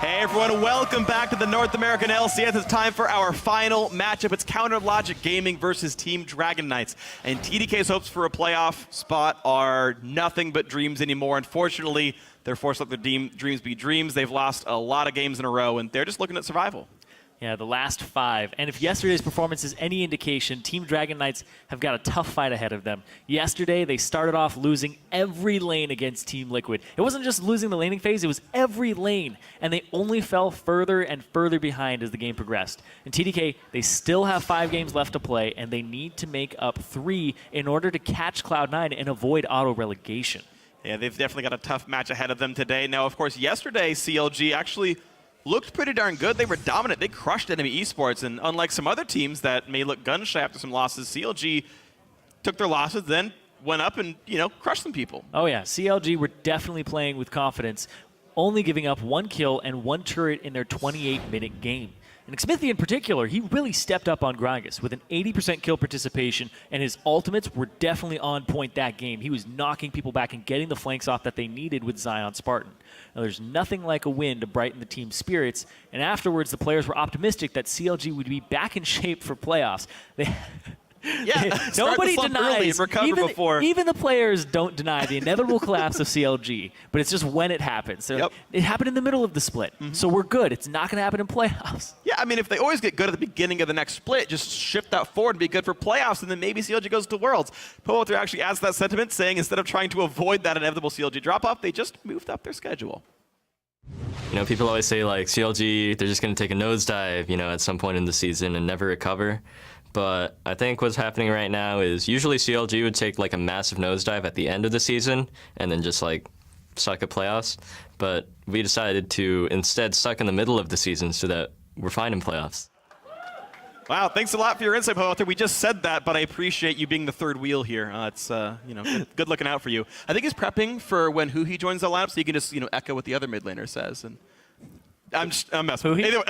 Hey everyone, welcome back to the North American LCS. It's time for our final matchup. It's Counter Logic Gaming versus Team Dragon Knights. And TDK's hopes for a playoff spot are nothing but dreams anymore. Unfortunately, they're forced to let their dreams be dreams. They've lost a lot of games in a row, and they're just looking at survival. Yeah, the last 5. And if yesterday's performance is any indication, Team Dragon Knights have got a tough fight ahead of them. Yesterday, they started off losing every lane against Team Liquid. It wasn't just losing the laning phase, it was every lane. And they only fell further and further behind as the game progressed. And TDK, they still have 5 games left to play, and they need to make up 3 in order to catch Cloud9 and avoid auto-relegation. Yeah, they've definitely got a tough match ahead of them today. Now, of course, yesterday, CLG actually looked pretty darn good. They were dominant. They crushed enemy esports, and unlike some other teams that may look gun-shy after some losses, CLG took their losses, then went up and, crushed some people. Oh yeah, CLG were definitely playing with confidence, only giving up 1 kill and 1 turret in their 28-minute game. And Xmithie in particular, he really stepped up on Gragas with an 80% kill participation, and his ultimates were definitely on point that game. He was knocking people back and getting the flanks off that they needed with Zion Spartan. Now, there's nothing like a win to brighten the team's spirits, and afterwards the players were optimistic that CLG would be back in shape for playoffs. Nobody denies, even the players don't deny the inevitable collapse of CLG, but it's just when it happens. So It happened in the middle of the split, so we're good. It's not going to happen in playoffs. Yeah, I mean, if they always get good at the beginning of the next split, just shift that forward and be good for playoffs, and then maybe CLG goes to Worlds. Poelter actually adds that sentiment, saying instead of trying to avoid that inevitable CLG drop-off, they just moved up their schedule. People always say, like, CLG, they're just going to take a nosedive, at some point in the season and never recover. But I think what's happening right now is usually CLG would take like a massive nosedive at the end of the season and then just like suck at playoffs. But we decided to instead suck in the middle of the season so that we're fine in playoffs. Wow, thanks a lot for your insight, Poelter. We just said that, but I appreciate you being the third wheel here. It's good looking out for you. I think he's prepping for when Huhi joins the lineup, so you can just echo what the other mid laner says. And I'm messing. Huhi? Either way.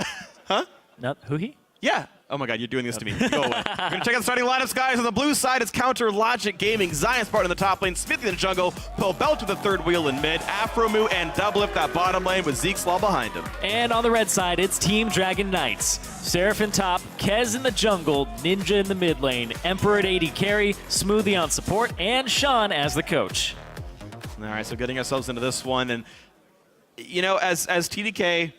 Huh? Not Huhi? Yeah. Oh my God, you're doing this to me. Go away. We're going to check out the starting lineups, guys. On the blue side, it's Counter Logic Gaming. Zion Spartan in the top lane, Xmithie in the jungle, Poelter with the third wheel in mid, Afromu and Doublelift that bottom lane with Zeke Slaw behind him. And on the red side, it's Team Dragon Knights. Seraph in top, Kez in the jungle, Ninja in the mid lane, Emperor at AD carry, Smoothie on support, and Sean as the coach. All right, so getting ourselves into this one. And, as TDK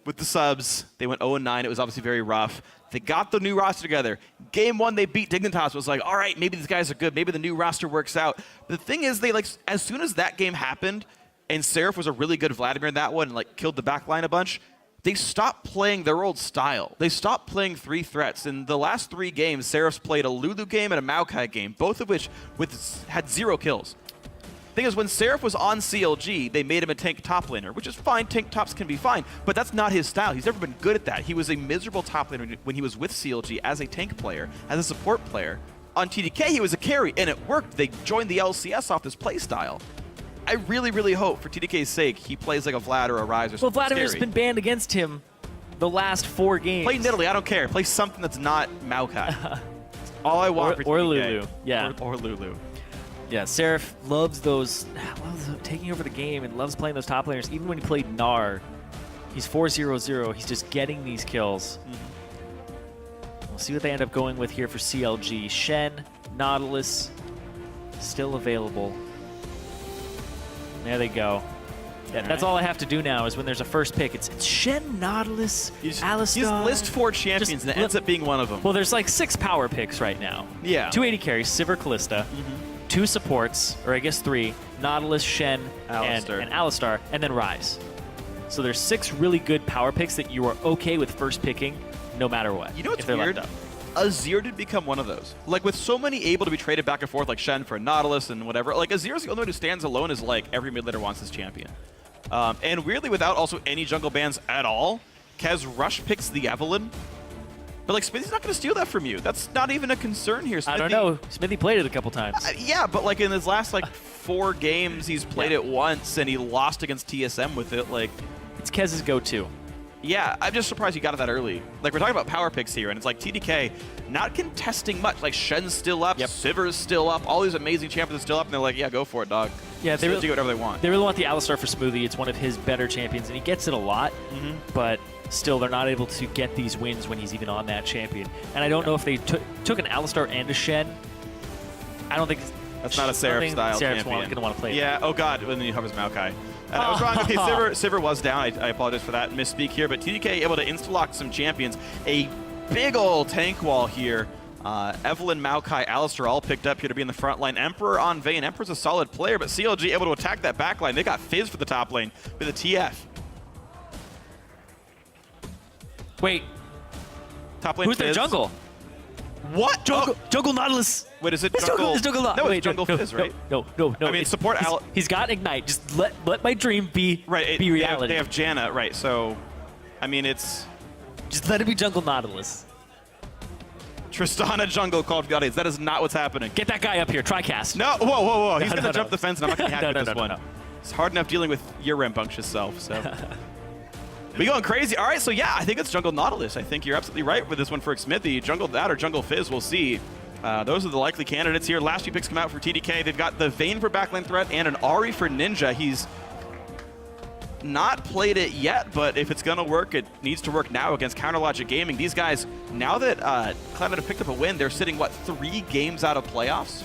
with the subs, they went 0-9. It was obviously very rough. They got the new roster together. Game 1, they beat Dignitas. It was like, all right, maybe these guys are good. Maybe the new roster works out. But the thing is, as soon as that game happened, and Seraph was a really good Vladimir in that one, and killed the backline a bunch, they stopped playing their old style. They stopped playing 3 threats. In the last 3 games, Seraph's played a Lulu game and a Maokai game, both of which had 0 kills. The thing is, when Seraph was on CLG, they made him a tank top laner, which is fine. Tank tops can be fine, but that's not his style. He's never been good at that. He was a miserable top laner when he was with CLG as a tank player, as a support player. On TDK, he was a carry, and it worked. They joined the LCS off this playstyle. I really, really hope, for TDK's sake, he plays like a Vlad or a Ryze or something. Well, Vladimir's been banned against him the last 4 games. Play Nidalee, I don't care. Play something that's not Maokai. All I want for TDK. Or Lulu, yeah. Or Lulu. Yeah, Seraph loves taking over the game and loves playing those top laners. Even when he played Gnar, he's 4-0-0. He's just getting these kills. We'll see what they end up going with here for CLG. Shen, Nautilus, still available. There they go. Yeah, that's all I have to do now is when there's a first pick. It's Shen, Nautilus, Alistar. You just list 4 champions and it ends up being one of them. Well, there's like 6 power picks right now. Yeah. 2 AD carries, Sivir, Kalista. 2 supports, or I guess 3, Nautilus, Shen, and Alistar, and then Ryze. So there's 6 really good power picks that you are okay with first picking no matter what. You know what's weird? Azir did become one of those. Like, with so many able to be traded back and forth, like Shen for Nautilus and whatever, like, Azir's the only one who stands alone as, like, every mid laner wants his champion. And weirdly, without also any jungle bans at all, Kez rush picks the Evelynn. But, like, Xmithie's not going to steal that from you. That's not even a concern here. I don't know. Xmithie played it a couple times. Yeah, but, like, in his last, 4 games, he's played it once, and he lost against TSM with it. Like, it's Kez's go-to. Yeah, I'm just surprised you got it that early. Like, we're talking about power picks here, and it's like TDK not contesting much. Like, Shen's still up, Sivir's still up, all these amazing champions are still up, and they're like, yeah, go for it, dog. Yeah, they CLG whatever they want. They really want the Alistar for Smoothie. It's one of his better champions, and he gets it a lot. But still, they're not able to get these wins when he's even on that champion. And I don't know if they took an Alistar and a Shen. I don't think that's not a Seraph style Seraph's champion. going to want to play. Yeah. Oh God, when he hovers Maokai. I was wrong. Okay, Sivir was down. I apologize for that misspeak here. But TDK able to insta-lock some champions. A big old tank wall here. Evelyn, Maokai, Alistar all picked up here to be in the front line. Emperor on Vayne. Emperor's a solid player, but CLG able to attack that back line. They got Fizz for the top lane with a TF. Wait. Top lane Who's Fizz. their jungle? What? Jungle Nautilus. Wait, is it It's jungle? It's jungle No, Wait, it's jungle Fizz, right? No. I mean, support Al. He's got Ignite. Just let my dream be reality. They have Janna, right? So, I mean, it's just let it be jungle Nautilus. Tristana jungle Call of the Audience. That is not what's happening. Get that guy up here. Trycast. No, whoa. He's No, gonna no, jump no. the fence, and I'm not gonna be happy No, with this one. no. It's hard enough dealing with your rambunctious self. So. We going crazy. All right, so yeah, I think it's jungle Nautilus. I think you're absolutely right with this one for Xmithie. Jungle that or jungle Fizz, we'll see. Those are the likely candidates here. Last few picks come out for TDK. They've got the Vayne for backline threat and an Ahri for Ninja. He's not played it yet, but if it's going to work, it needs to work now against Counterlogic Gaming. These guys, now that Cloud9 have picked up a win, they're sitting, what, 3 games out of playoffs?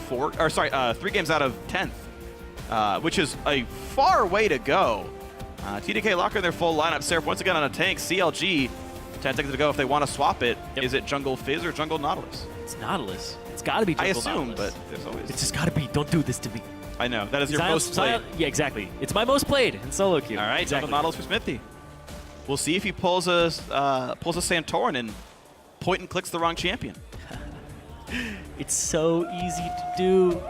3 games out of 10th, which is a far way to go. TDK locker in their full lineup. Seraph once again on a tank. CLG, 10 seconds to go if they want to swap it. Yep. Is it jungle Fizz or jungle Nautilus? It's Nautilus. It's got to be jungle I assume, Nautilus. but there's always... It's just got to be. Don't do this to me. I know. That is your most played. Yeah, exactly. It's my most played in solo queue. All right, exactly. jungle Nautilus for Xmithie. We'll see if he pulls a Santorin and point and clicks the wrong champion. It's so easy to do.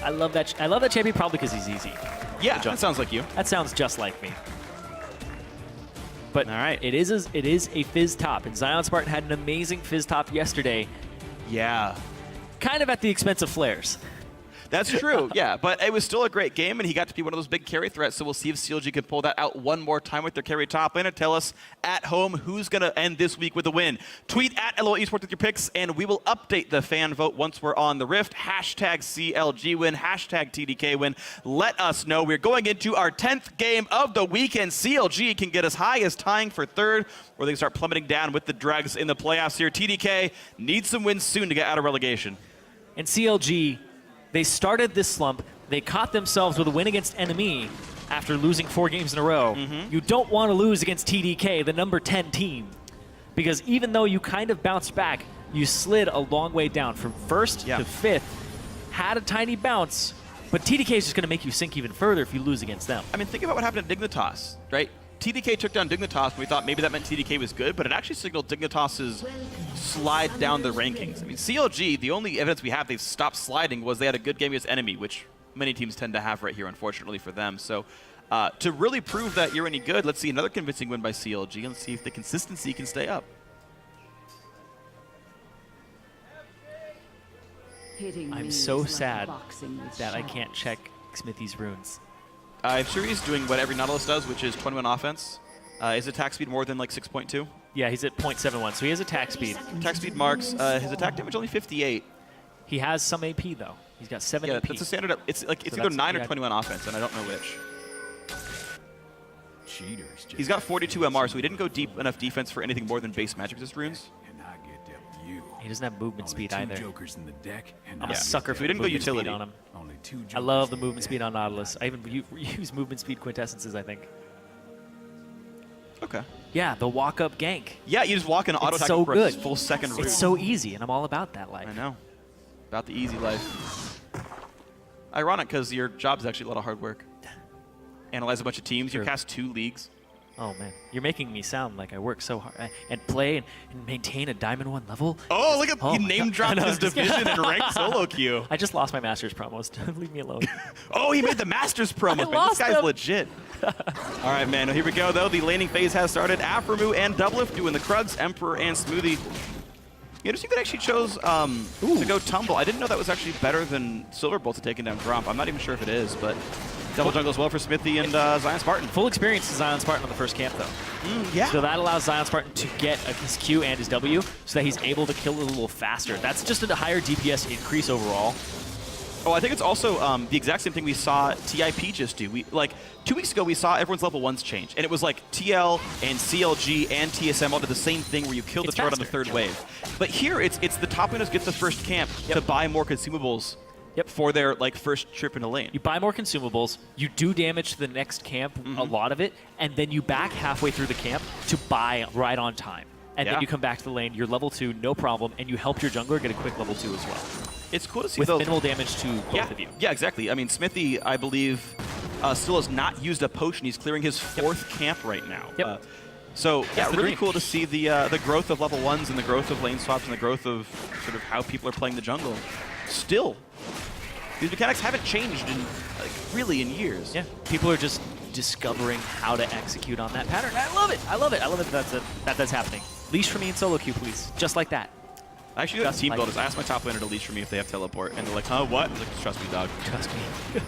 I love that. I love that champion probably because he's easy. Yeah, that sounds like you. That sounds just like me. But all right, it is a Fizz top, and Zion Spartan had an amazing Fizz top yesterday. Yeah. Kind of at the expense of flares. That's true, yeah, but it was still a great game, and he got to be one of those big carry threats, so we'll see if CLG can pull that out one more time with their carry top laner. Tell us at home who's going to end this week with a win. Tweet at LOL Esports with your picks, and we will update the fan vote once we're on the Rift. Hashtag CLG win, hashtag TDK win. Let us know. We're going into our 10th game of the weekend. CLG can get as high as tying for third, or they can start plummeting down with the dregs in the playoffs here. TDK needs some wins soon to get out of relegation. And CLG, they started this slump. They caught themselves with a win against Enemy after losing 4 games in a row. You don't want to lose against TDK, the number 10 team. Because even though you kind of bounced back, you slid a long way down from 1st to 5th, had a tiny bounce, but TDK is just going to make you sink even further if you lose against them. I mean, think about what happened at Dignitas, right? TDK took down Dignitas, and we thought maybe that meant TDK was good, but it actually signaled Dignitas's slide down the rankings. I mean, CLG, the only evidence we have they've stopped sliding was they had a good game against Enemy, which many teams tend to have right here, unfortunately for them. So to really prove that you're any good, let's see another convincing win by CLG, and see if the consistency can stay up. I'm so sad that I can't check Xmithie's runes. I'm sure he's doing what every Nautilus does, which is 21 offense. Is attack speed more than like 6.2? Yeah, he's at 0.71, so he has attack speed. Attack speed marks. His attack damage only 58. He has some AP, though. He's got 7 AP. That's a standard. It's like it's So either that's- 9 or yeah. 21 offense, and I don't know which. Cheaters. He's got 42 MR, so he didn't go deep enough defense for anything more than base magic resist runes. And I get dealt with you. He doesn't have movement Only speed 2 either. jokers in the deck, and I'm I a get sucker dealt for we didn't go movement utility. speed on him. Only 2 jokers I love the in movement deck. speed on Nautilus. I even use movement speed quintessences, I think. Okay. Yeah, the walk-up gank. Yeah, you just walk in auto attack so for good. a full second route. It's so easy, and I'm all about that life. I know. About the easy life. Ironic, because your job is actually a lot of hard work. Analyze a bunch of teams. You True. cast 2 leagues. Oh, man. You're making me sound like I work so hard and play and maintain a Diamond 1 level. Oh, look at Oh you my name God. dropped I know. his division and ranked solo queue. I just lost my Masters promos. Leave me alone. Oh, he made the Masters promo. I Man, this lost guy's them. legit. All right, man. Here we go, though. The laning phase has started. Aframu and Doublelift doing the Krugs, Emperor and Smoothie. Interesting that actually chose to go Tumble. I didn't know that was actually better than Silverbolt to taking down Gromp. I'm not even sure if it is, but double jungle as well for Xmithie and Zion Spartan. Full experience to Zion Spartan on the first camp, though. Yeah. So that allows Zion Spartan to get his Q and his W so that he's able to kill it a little faster. That's just a higher DPS increase overall. Oh, I think it's also the exact same thing we saw TIP just do. Like 2 weeks ago, we saw everyone's level 1s change, and it was like TL and CLG and TSM all did the same thing where you kill the turret on the third wave. But here, it's the top laners get the first camp to buy more consumables for their like first trip in a lane. You buy more consumables, you do damage to the next camp, a lot of it, and then you back halfway through the camp to buy right on time. And then you come back to the lane, you're level 2, no problem, and you help your jungler get a quick level 2 as well. It's cool to see with those. minimal damage to both of you. Yeah, exactly. I mean, Smithy, I believe, still has not used a potion. He's clearing his 4th camp right now. So yeah, really cool to see the growth of level 1s and the growth of lane swaps and the growth of sort of how people are playing the jungle. Still, these mechanics haven't changed in really in years. Yeah, people are just discovering how to execute on that pattern. I love it. I love it. I love it that's happening. Leash for me in solo queue, please. Just like that. I actually got team builders. I asked my top laner to leash for me if they have teleport, and they're like, huh, what? I was like, trust me, dog. Trust me.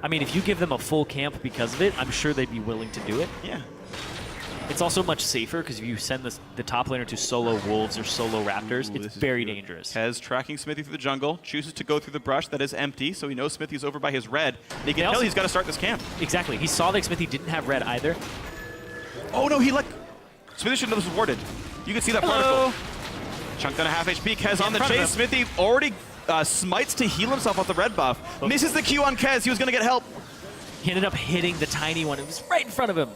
I mean, if you give them a full camp because of it, I'm sure they'd be willing to do it. Yeah. It's also much safer because if you send the top laner to solo wolves or solo raptors, it's very dangerous. Kez tracking Smithy through the jungle, chooses to go through the brush that is empty, so he knows Smithy's over by his red. And he can tell he's got to start this camp. Exactly. He saw that Smithy didn't have red either. Oh no, Smithy shouldn't have awarded. You can see that particle. Chunked down a half HP. Kez on the chase. Smithy already smites to heal himself off the red buff. Misses the Q on Kez. He was going to get help. He ended up hitting the tiny one. It was right in front of him.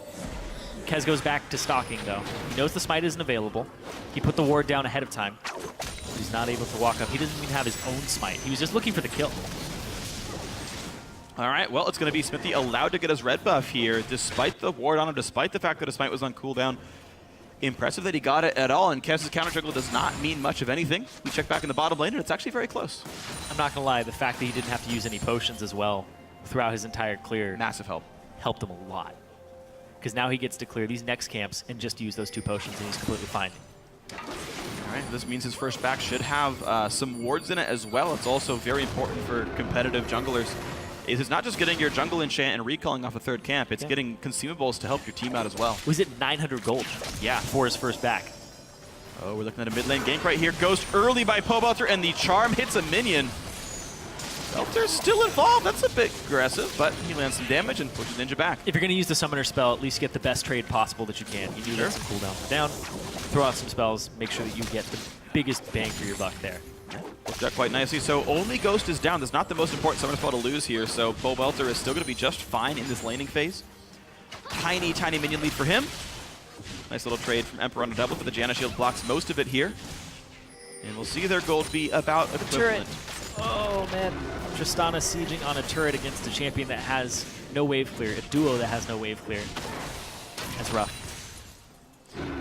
Kez goes back to stalking, though. He knows the smite isn't available. He put the ward down ahead of time. He's not able to walk up. He doesn't even have his own smite. He was just looking for the kill. All right, well, it's going to be Smithy allowed to get his red buff here, despite the ward on him, despite the fact that his smite was on cooldown. Impressive that he got it at all, and Kez's counter juggle does not mean much of anything. We check back in the bottom lane, and it's actually very close. I'm not going to lie, the fact that he didn't have to use any potions as well throughout his entire clear massive help. Helped him a lot. Because now he gets to clear these next camps and just use those 2 potions, and he's completely fine. All right, this means his first back should have some wards in it as well. It's also very important for competitive junglers. It's not just getting your jungle enchant and recalling off a 3rd camp, it's getting consumables to help your team out as well. Was it 900 gold? Yeah. For his first back. Oh, we're looking at a mid lane gank right here. Ghost early by Pobelter, and the charm hits a minion. Belter's still involved. That's a bit aggressive, but he lands some damage and pushes Ninja back. If you're going to use the summoner spell, at least get the best trade possible that you can. You need some cooldown down, throw out some spells, make sure that you get the biggest bang for your buck there. Worked out quite nicely. So only Ghost is down. That's not the most important summoner spell to lose here, so Pobelter is still going to be just fine in this laning phase. Tiny, tiny minion lead for him. Nice little trade from Emperor on a double, but the Janna Shield blocks most of it here. And we'll see their gold be about equivalent. Oh, man. Tristana sieging on a turret against a champion that has no wave clear, a duo that has no wave clear. That's rough.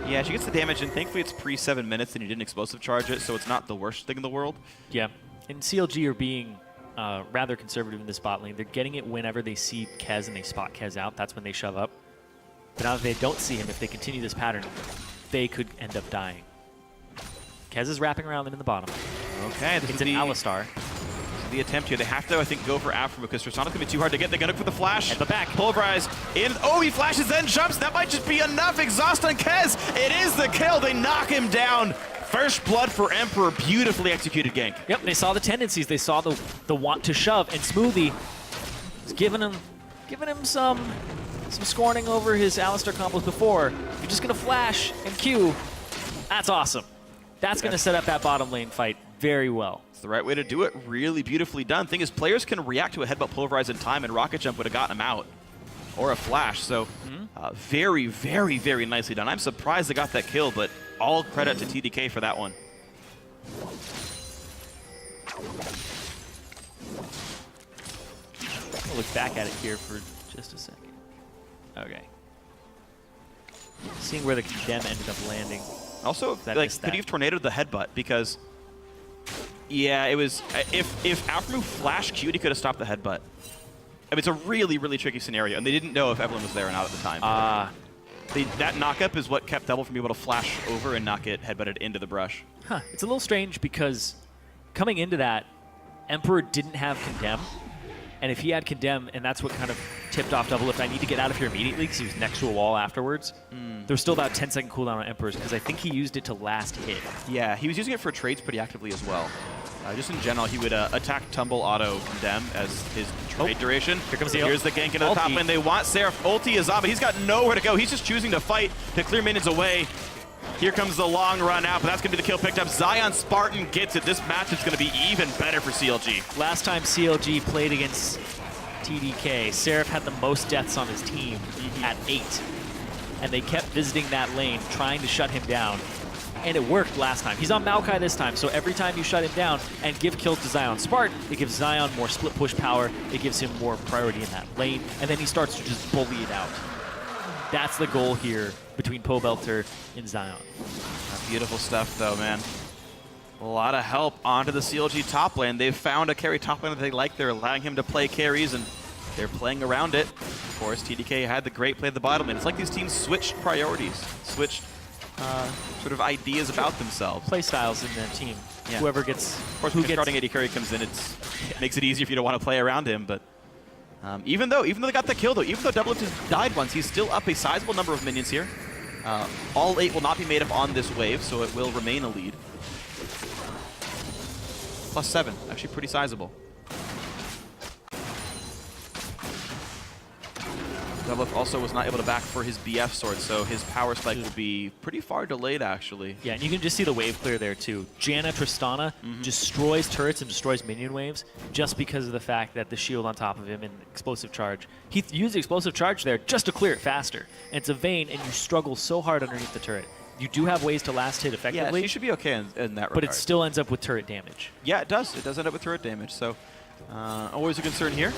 Yeah, she gets the damage, and thankfully it's pre-7 minutes and you didn't explosive charge it, so it's not the worst thing in the world. Yeah, and CLG are being rather conservative in this bot lane. They're getting it whenever they see Kez and they spot Kez out. That's when they shove up. But now that they don't see him, if they continue this pattern, they could end up dying. Kez is wrapping around them in the bottom. Okay, this it's is an the Alistar. The attempt here. They have to, I think, go for Afro because Tristana's going to be too hard to get. They're going to look for the flash. At the back. Pulverize in. Oh, he flashes, then jumps. That might just be enough. Exhaust on Kez. It is the kill. They knock him down. First blood for Emperor. Beautifully executed gank. Yep, they saw the tendencies. They saw the want to shove, and Smoothie is giving him some scorning over his Alistar combos before. You're just going to flash and Q. That's awesome. That's going to set up that bottom lane fight very well. It's the right way to do it. Really beautifully done. Thing is, players can react to a headbutt pulverize in time, and Rocket Jump would have gotten him out. Or a flash. So very, very, very nicely done. I'm surprised they got that kill, but all credit to TDK for that one. I'll look back at it here for just a second. Okay. Seeing where the condemn ended up landing. Also, like, could you have tornadoed the headbutt? Because, yeah, it was... If Alpha Move flash Q'd, he could have stopped the headbutt. I mean, it's a really, really tricky scenario, and they didn't know if Evelyn was there or not at the time. That knock-up is what kept Double from being able to flash over and not get headbutted into the brush. Huh. It's a little strange because coming into that, Emperor didn't have Condemn. And if he had Condemn, and that's what kind of tipped off Double Lift, I need to get out of here immediately because he was next to a wall afterwards. There was still about 10-second cooldown on Emperor's because I think he used it to last hit. Yeah, he was using it for trades pretty actively as well. Just in general, he would attack, tumble, auto, condemn as his trade duration. Here comes So the here's the gank into the top ulti. lane. They want Seraph ulti is on, but he's got nowhere to go. He's just choosing to fight to clear minions away. Here comes the long run out, but that's going to be the kill picked up. Zion Spartan gets it. This matchup's going to be even better for CLG. Last time CLG played against TDK, Seraph had the most deaths on his team at 8. And they kept visiting that lane, trying to shut him down. And it worked last time. He's on Maokai this time, so every time you shut him down and give kills to Zion Spartan, it gives Zion more split push power, it gives him more priority in that lane, and then he starts to just bully it out. That's the goal here between Pobelter and Zion. Beautiful stuff, though, man. A lot of help onto the CLG top lane. They've found a carry top lane that they like. They're allowing him to play carries, and they're playing around it. Of course, TDK had the great play at the bottom lane. It's like these teams switched priorities, switched sort of ideas about themselves. Play styles in the team. Yeah. Whoever gets, Of course, who when starting AD carry comes in, it makes it easier if you don't want to play around him. But even though they got the kill, though, even though W7D2 has died once, he's still up a sizable number of minions here. All 8 will not be made up on this wave, so it will remain a lead. +7, actually pretty sizable. W7D2 also was not able to back for his BF sword, so his power spike will be pretty far delayed, actually. Yeah, and you can just see the wave clear there, too. Janna Tristana destroys turrets and destroys minion waves just because of the fact that the shield on top of him and explosive charge. He used explosive charge there just to clear it faster. And it's a Vayne, and you struggle so hard underneath the turret. You do have ways to last hit effectively. Yeah, he should be okay in that regard. But it still ends up with turret damage. Yeah, it does. It does end up with turret damage, so always a concern here.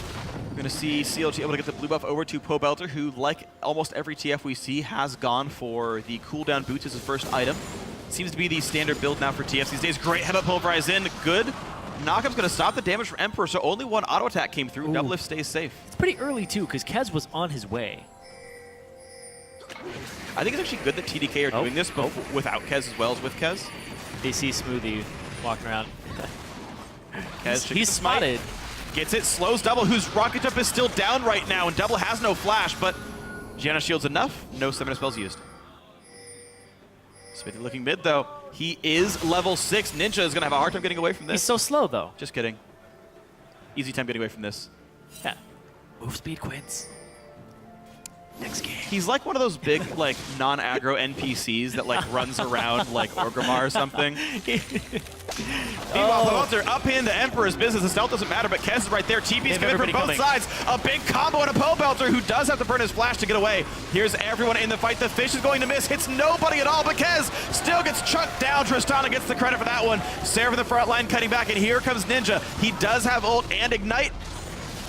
We're going to see CLG able to get the blue buff over to Pobelter, who, like almost every TF we see, has gone for the cooldown boots as his first item. Seems to be the standard build now for TFs these days. Great headbutt pulverize in. Good. Knockup's going to stop the damage from Emperor, so only one auto attack came through. W7D2 stays safe. It's pretty early, too, because Kez was on his way. I think it's actually good that TDK are doing this, but without Kez as well as with Kez. They see Smoothie walking around. Kez He's spotted. Gets it, slows Double, whose rocket jump is still down right now, and Double has no flash, but Janna shield's enough. No stamina spells used. Smithy looking mid, though. He is level 6. Ninja is going to have a hard time getting away from this. He's so slow, though. Just kidding. Easy time getting away from this. Yeah. Move speed quits. Next game. He's like one of those big, like, non-aggro NPCs that, like, runs around like Orgrimmar or something. Meanwhile, Pobelter up into Emperor's business. The stealth doesn't matter, but Kez is right there. TP's coming from both sides. A big combo and a Pobelter who does have to burn his flash to get away. Here's everyone in the fight. The fish is going to miss. Hits nobody at all, but Kez still gets chunked down. Tristana gets the credit for that one. Seraph in the front line cutting back, and here comes Ninja. He does have ult and ignite.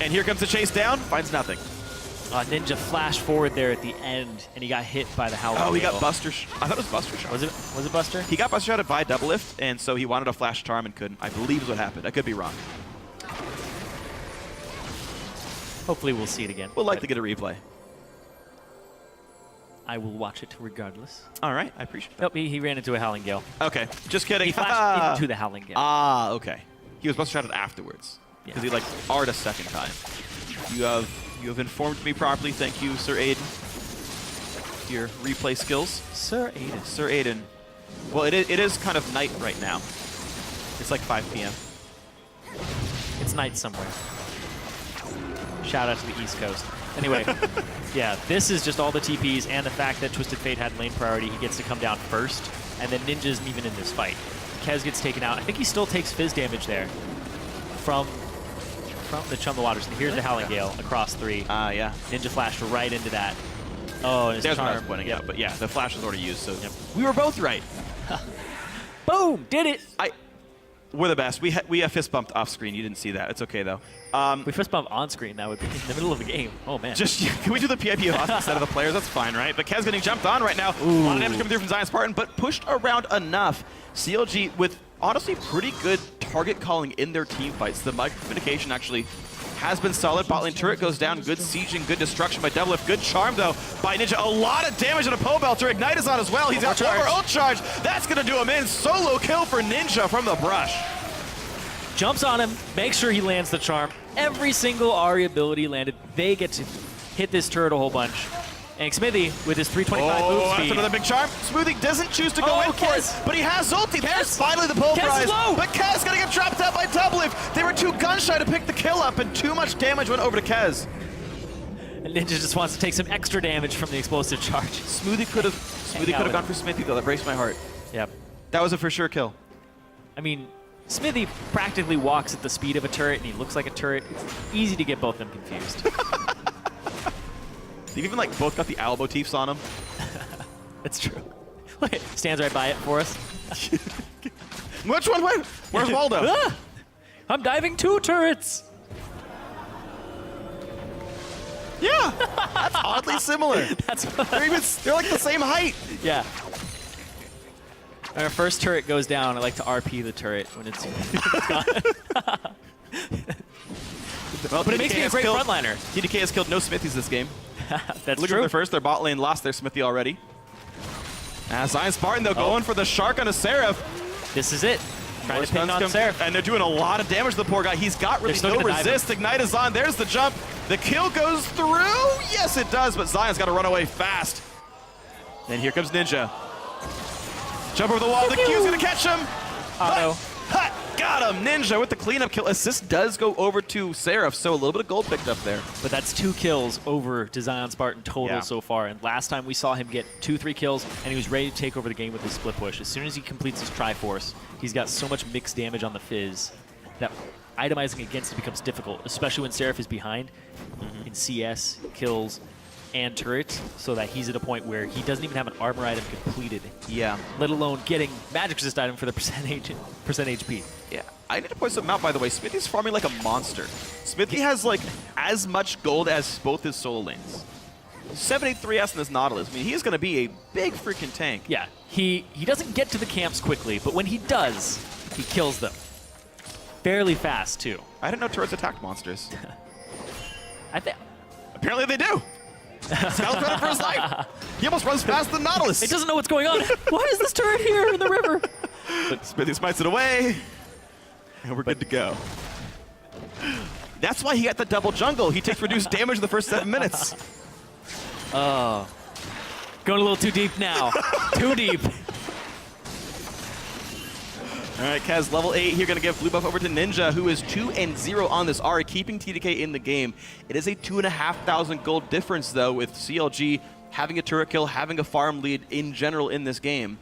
And here comes the chase down. Finds nothing. Ninja flashed forward there at the end, and he got hit by the Howling. Oh, he got Gale. Buster. I thought it was Buster Shot. Was it Buster? He got Buster Shotted by Doublelift, and so he wanted a flash charm and couldn't. I believe is what happened. I could be wrong. Hopefully we'll see it again. We'll likely get a replay. I will watch it regardless. All right, I appreciate that. Nope, he ran into a Howling Gale. Okay, just kidding. He flashed into the Howling Gale. Ah, okay. He was Buster Shotted afterwards because he like R'd a second time. You have informed me properly. Thank you, Sir Aiden. Your replay skills. Sir Aiden. Sir Aiden. Well, it is kind of night right now. It's like 5 p.m. It's night somewhere. Shout out to the East Coast. Anyway, yeah, this is just all the TPs and the fact that Twisted Fate had lane priority. He gets to come down first, and then Ninja isn't even in this fight. Kez gets taken out. I think he still takes fizz damage there from the Chum the Waters. And here's the Howling Gale across 3. Yeah. Ninja flashed right into that. Oh, and his There's what I charm. was pointing out, but yeah, the flash was already used, so Yep. we were both right. Boom! Did it! We're the best. We have fist bumped off screen. You didn't see that. It's okay though. We fist bump on screen. That would be in the middle of the game. Oh man. Just can we do the PIP of us instead of the players? That's fine, right? But Kez getting jumped on right now. A lot of damage coming through from Zion Spartan, but pushed around enough. CLG with honestly pretty good target calling in their team fights. The micro communication actually has been solid. Bot lane turret goes down. Good sieging, good destruction by Doublelift. Good charm, though, by Ninja. A lot of damage on a Pobelter. Ignite is on as well. He's got over ult charge. That's going to do him in. Solo kill for Ninja from the brush. Jumps on him, makes sure he lands the charm. Every single Ahri ability landed. They get to hit this turret a whole bunch. And Smithy with his 325 Oh, move that's speed. another big charm. Smoothie doesn't choose to go in for it, Kez. but he has ulti. There's finally the pulverize. is low. But Kez gonna get dropped out by Doublelift. They were too gun shy to pick the kill up, and too much damage went over to Kez. And Ninja just wants to take some extra damage from the explosive charge. Smoothie could have gone for Smithy though. That breaks my heart. Yep. That was a for sure kill. I mean, Smithy practically walks at the speed of a turret, and he looks like a turret. It's easy to get both of them confused. They've even like both got the owl motifs on them. That's true. Look, it stands right by it for us. Which one went? Where's Waldo? Ah! I'm diving 2 turrets. Yeah, that's oddly similar. That's They're like the same height. yeah. When our first turret goes down, I like to RP the turret when it's gone. Well, But it makes me a great frontliner. TDK has killed no Smithies this game. That's Look at true. their first. Their bot lane lost their Smithy already. Zion Spartan, though, going for the Shark on a Seraph. This is it. Trying to Stuns pin on come- Seraph. And they're doing a lot of damage to the poor guy. He's got really still no gonna dive resist. Ignite is on. There's the jump. The kill goes through. Yes, it does, but Zion's got to run away fast. And here comes Ninja. Jump over the wall. The Q's going to catch him. Auto. Hut! Got him! Ninja with the cleanup kill. Assist does go over to Seraph, so a little bit of gold picked up there. But that's 2 kills over to Zion Spartan total Yeah. so far. And last time we saw him get 2-3 kills, and he was ready to take over the game with his split push. As soon as he completes his Triforce, he's got so much mixed damage on the Fizz that itemizing against it becomes difficult, especially when Seraph is behind in CS, kills, and turrets, so that he's at a point where he doesn't even have an armor item completed, Yeah. let alone getting magic resist item for the percent HP. Yeah. I need to point something out, by the way. Smithy's farming like a monster. Smithy has, like, as much gold as both his solo lanes. 783S in this Nautilus. I mean, he's going to be a big freaking tank. Yeah, he doesn't get to the camps quickly, but when he does, he kills them. Fairly fast, too. I didn't know turrets attacked monsters. I think Apparently they do. Scout's running for his life. He almost runs past the Nautilus. it doesn't know what's going on. Why is this turret here in the river? Smithy smites it away. And we're good to go. That's why he got the double jungle. He takes reduced damage in the first 7 minutes. Oh. Going a little too deep now. Too deep. All right, Kaz, level 8 here, going to give blue buff over to Ninja, who is 2-0 on this Ari, keeping TDK in the game. It is a 2,500 gold difference, though, with CLG having a turret kill, having a farm lead in general in this game.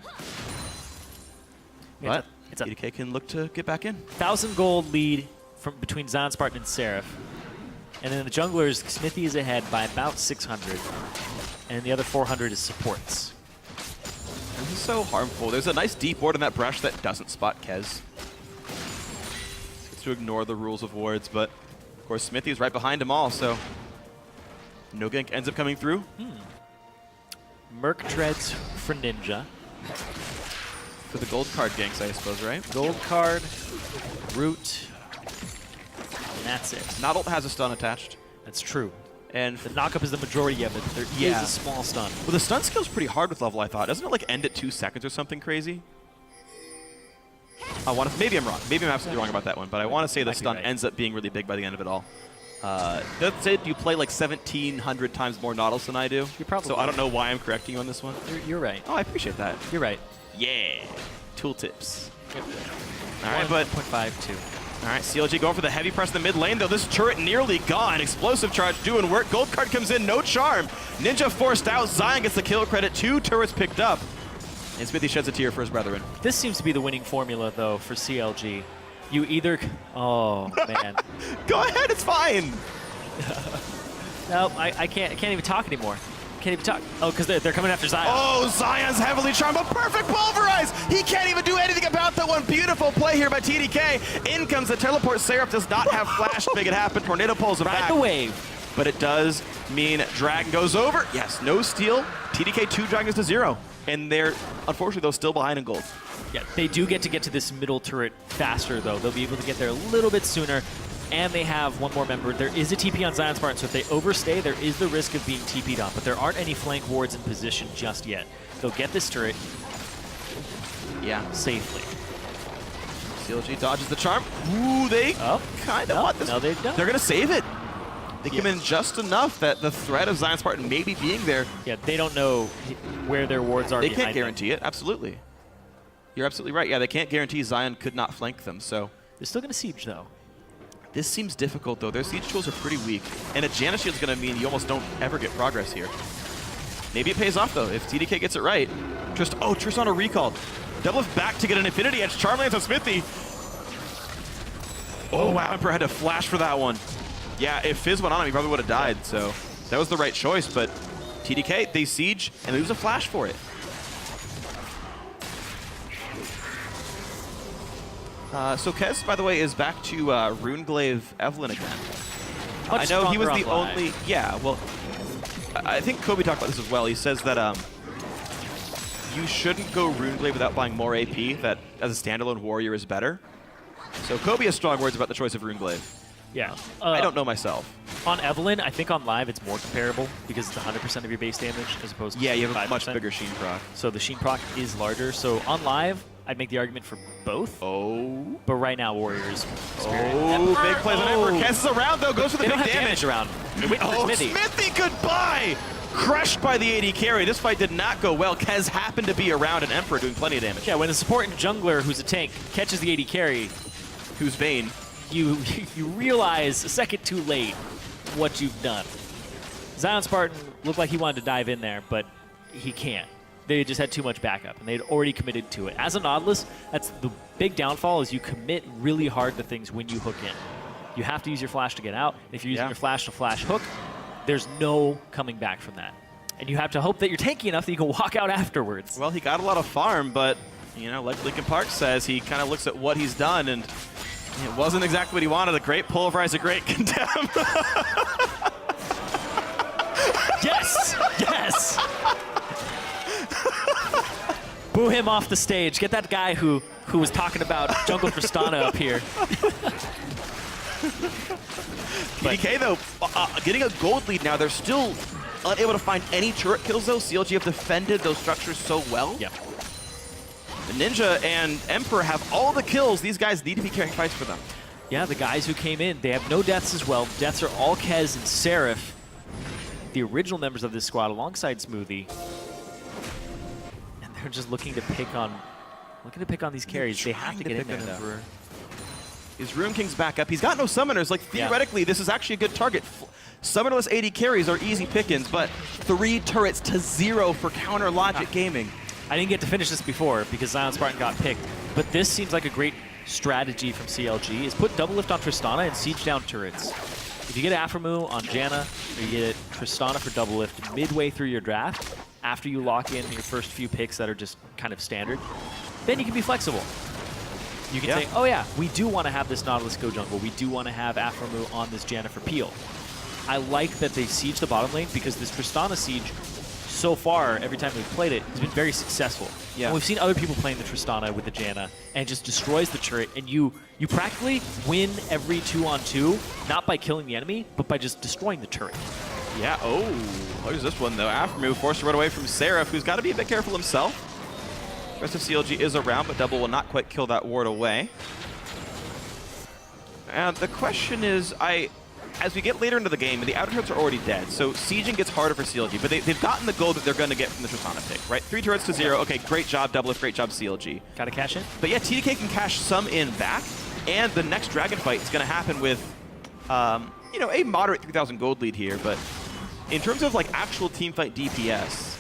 But It's a TDK can look to get back in. 1,000 gold lead from between Zion Spartan and Seraph. And then the junglers, Smithy is ahead by about 600. And the other 400 is supports. This is so harmful. There's a nice deep ward in that brush that doesn't spot Kez. Gets to ignore the rules of wards, but of course Smithy's right behind them all, so no gank ends up coming through. Merc treads for Ninja. For the gold card ganks, I suppose, right? Gold card, root, and that's it. Not ult has a stun attached. That's true. And The knockup is the majority of it. There Yeah. is a small stun. well, the stun skill's pretty hard with level, I thought. Doesn't it like end at 2 seconds or something crazy? I want to, maybe I'm wrong. Maybe I'm absolutely wrong about that one, but I want to say the Might be stun right. ends up being really big by the end of it all. That's it. You play like 1,700 times more Nautilus than I do. You're probably so I don't right. know why I'm correcting you on this one. You're right. Oh, I appreciate that. You're right. Yeah. Tooltips. All right, but 1.52. all right, CLG going for the heavy press in the mid lane, though. This turret nearly gone. Explosive charge doing work. Gold card comes in, no charm. Ninja forced out. Zion gets the kill credit. 2 turrets picked up. And Smithy sheds a tear for his brethren. This seems to be the winning formula, though, for CLG. You either... Oh, man. Go ahead, it's fine. No, I can't even talk anymore. Can't even talk. Oh, because they're coming after Zion. Oh, Zion's heavily charmed, but perfect pulverize. He can't even do anything about that one. Beautiful play here by TDK. In comes the teleport. Seraph does not have flash to make it happen. Tornado pulls him Ride back. the wave. But it does mean Dragon goes over. Yes, no steal. TDK 2 Dragons to 0. And they're, unfortunately, though, still behind in gold. Yeah, they do get to this middle turret faster, though. They'll be able to get there a little bit sooner. And they have one more member. There is a TP on Zion Spartan, so if they overstay, there is the risk of being TP'd on. But there aren't any flank wards in position just yet. They'll get this turret Yeah. safely. CLG dodges the charm. Ooh, they Oh. kind of No, want this. no, they don't. They're going to save it. They come in just enough that the threat of Zion Spartan maybe being there, Yeah, they don't know where their wards are they behind can't guarantee it. Absolutely. You're absolutely right. Yeah, they can't guarantee Zion could not flank them. So They're still going to siege, though. this seems difficult, though. Their siege tools are pretty weak. And a Janna Shield's going to mean you almost don't ever get progress here. Maybe it pays off, though, if TDK gets it right. Tristana recalled. Doublelift back to get an Infinity Edge. Charm lands on Smithy. Oh, wow. Emperor had to flash for that one. Yeah, if Fizz went on him, he probably would have died. So that was the right choice. But TDK, they siege, and they lose a flash for it. So Kez, by the way, is back to Runeglaive Evelyn again. Much I know he was stronger the on live. only... Yeah, well, I think Kobe talked about this as well. He says that you shouldn't go Runeglaive without buying more AP, that as a standalone warrior is better. So Kobe has strong words about the choice of Runeglaive. Yeah. I don't know myself. On Evelyn, I think on live it's more comparable because it's 100% of your base damage as opposed to Yeah, you have a 5%. much bigger Sheen proc. So the Sheen proc is larger. So on live, I'd make the argument for both. Oh. But right now, Warriors. Spirit. Oh, big plays on Emperor. Kez is around, though. Goes for the They big don't have damage. damage around. They're waiting for Oh, Smithy. Smithy, goodbye! Crushed by the AD carry. This fight did not go well. Kez happened to be around an Emperor doing plenty of damage. Yeah, when the support and jungler, who's a tank, catches the AD carry, Who's Vayne? you realize a second too late what you've done. Zion Spartan looked like he wanted to dive in there, but he can't. They just had too much backup, and they'd already committed to it. As a Nautilus, that's the big downfall is you commit really hard to things when you hook in. You have to use your flash to get out. If you're using your flash to flash hook, there's no coming back from that. And you have to hope that you're tanky enough that you can walk out afterwards. Well, he got a lot of farm, but, you know, like Linkin Park says, he kind of looks at what he's done, and it wasn't exactly what he wanted. A great pulverize, a great condemn. Yes! Yes! Boo him off the stage. Get that guy who was talking about Jungle Tristana up here. TDK, though, getting a gold lead now. They're still unable to find any turret kills, though. CLG have defended those structures so well. Yeah. The Ninja and Emperor have all the kills. These guys need to be carrying fights for them. Yeah, the guys who came in, they have no deaths as well. Deaths are all Kez and Seraph, the original members of this squad alongside Smoothie. And they're just looking to pick on these carries. They have to get in there, though. Is Rune King's back up? He's got no summoners. Like, theoretically, this is actually a good target. Summonerless AD carries are easy pickings, but 3 turrets to 0 for counter logic gaming. I didn't get to finish this before because Zion Spartan got picked, but this seems like a great strategy from CLG is put Doublelift on Tristana and siege down turrets. If you get Aphromoo on Janna, or you get Tristana for Doublelift midway through your draft, after you lock in your first few picks that are just kind of standard, then you can be flexible. You can say, oh yeah, we do want to have this Nautilus go jungle. We do want to have Aphromoo on this Janna for peel. I like that they siege the bottom lane because this Tristana siege, so far, every time we've played it, has been very successful. Yeah. And we've seen other people playing the Tristana with the Janna, and it just destroys the turret, and you practically win every 2-on-2, not by killing the enemy, but by just destroying the turret. Yeah, oh, there's this one, though. Aphromoo forced to run away from Seraph, who's got to be a bit careful himself. The rest of CLG is around, but Double will not quite kill that ward away. And the question is, as we get later into the game, and the outer turrets are already dead, so sieging gets harder for CLG, but they've gotten the gold that they're going to get from the Tristana pick, right? 3 turrets to 0. Okay, great job, Doublelift, great job, CLG. Got to cash in? But yeah, TDK can cash some in back, and the next Dragon fight is going to happen with, you know, a moderate 3,000 gold lead here, but in terms of like actual teamfight DPS,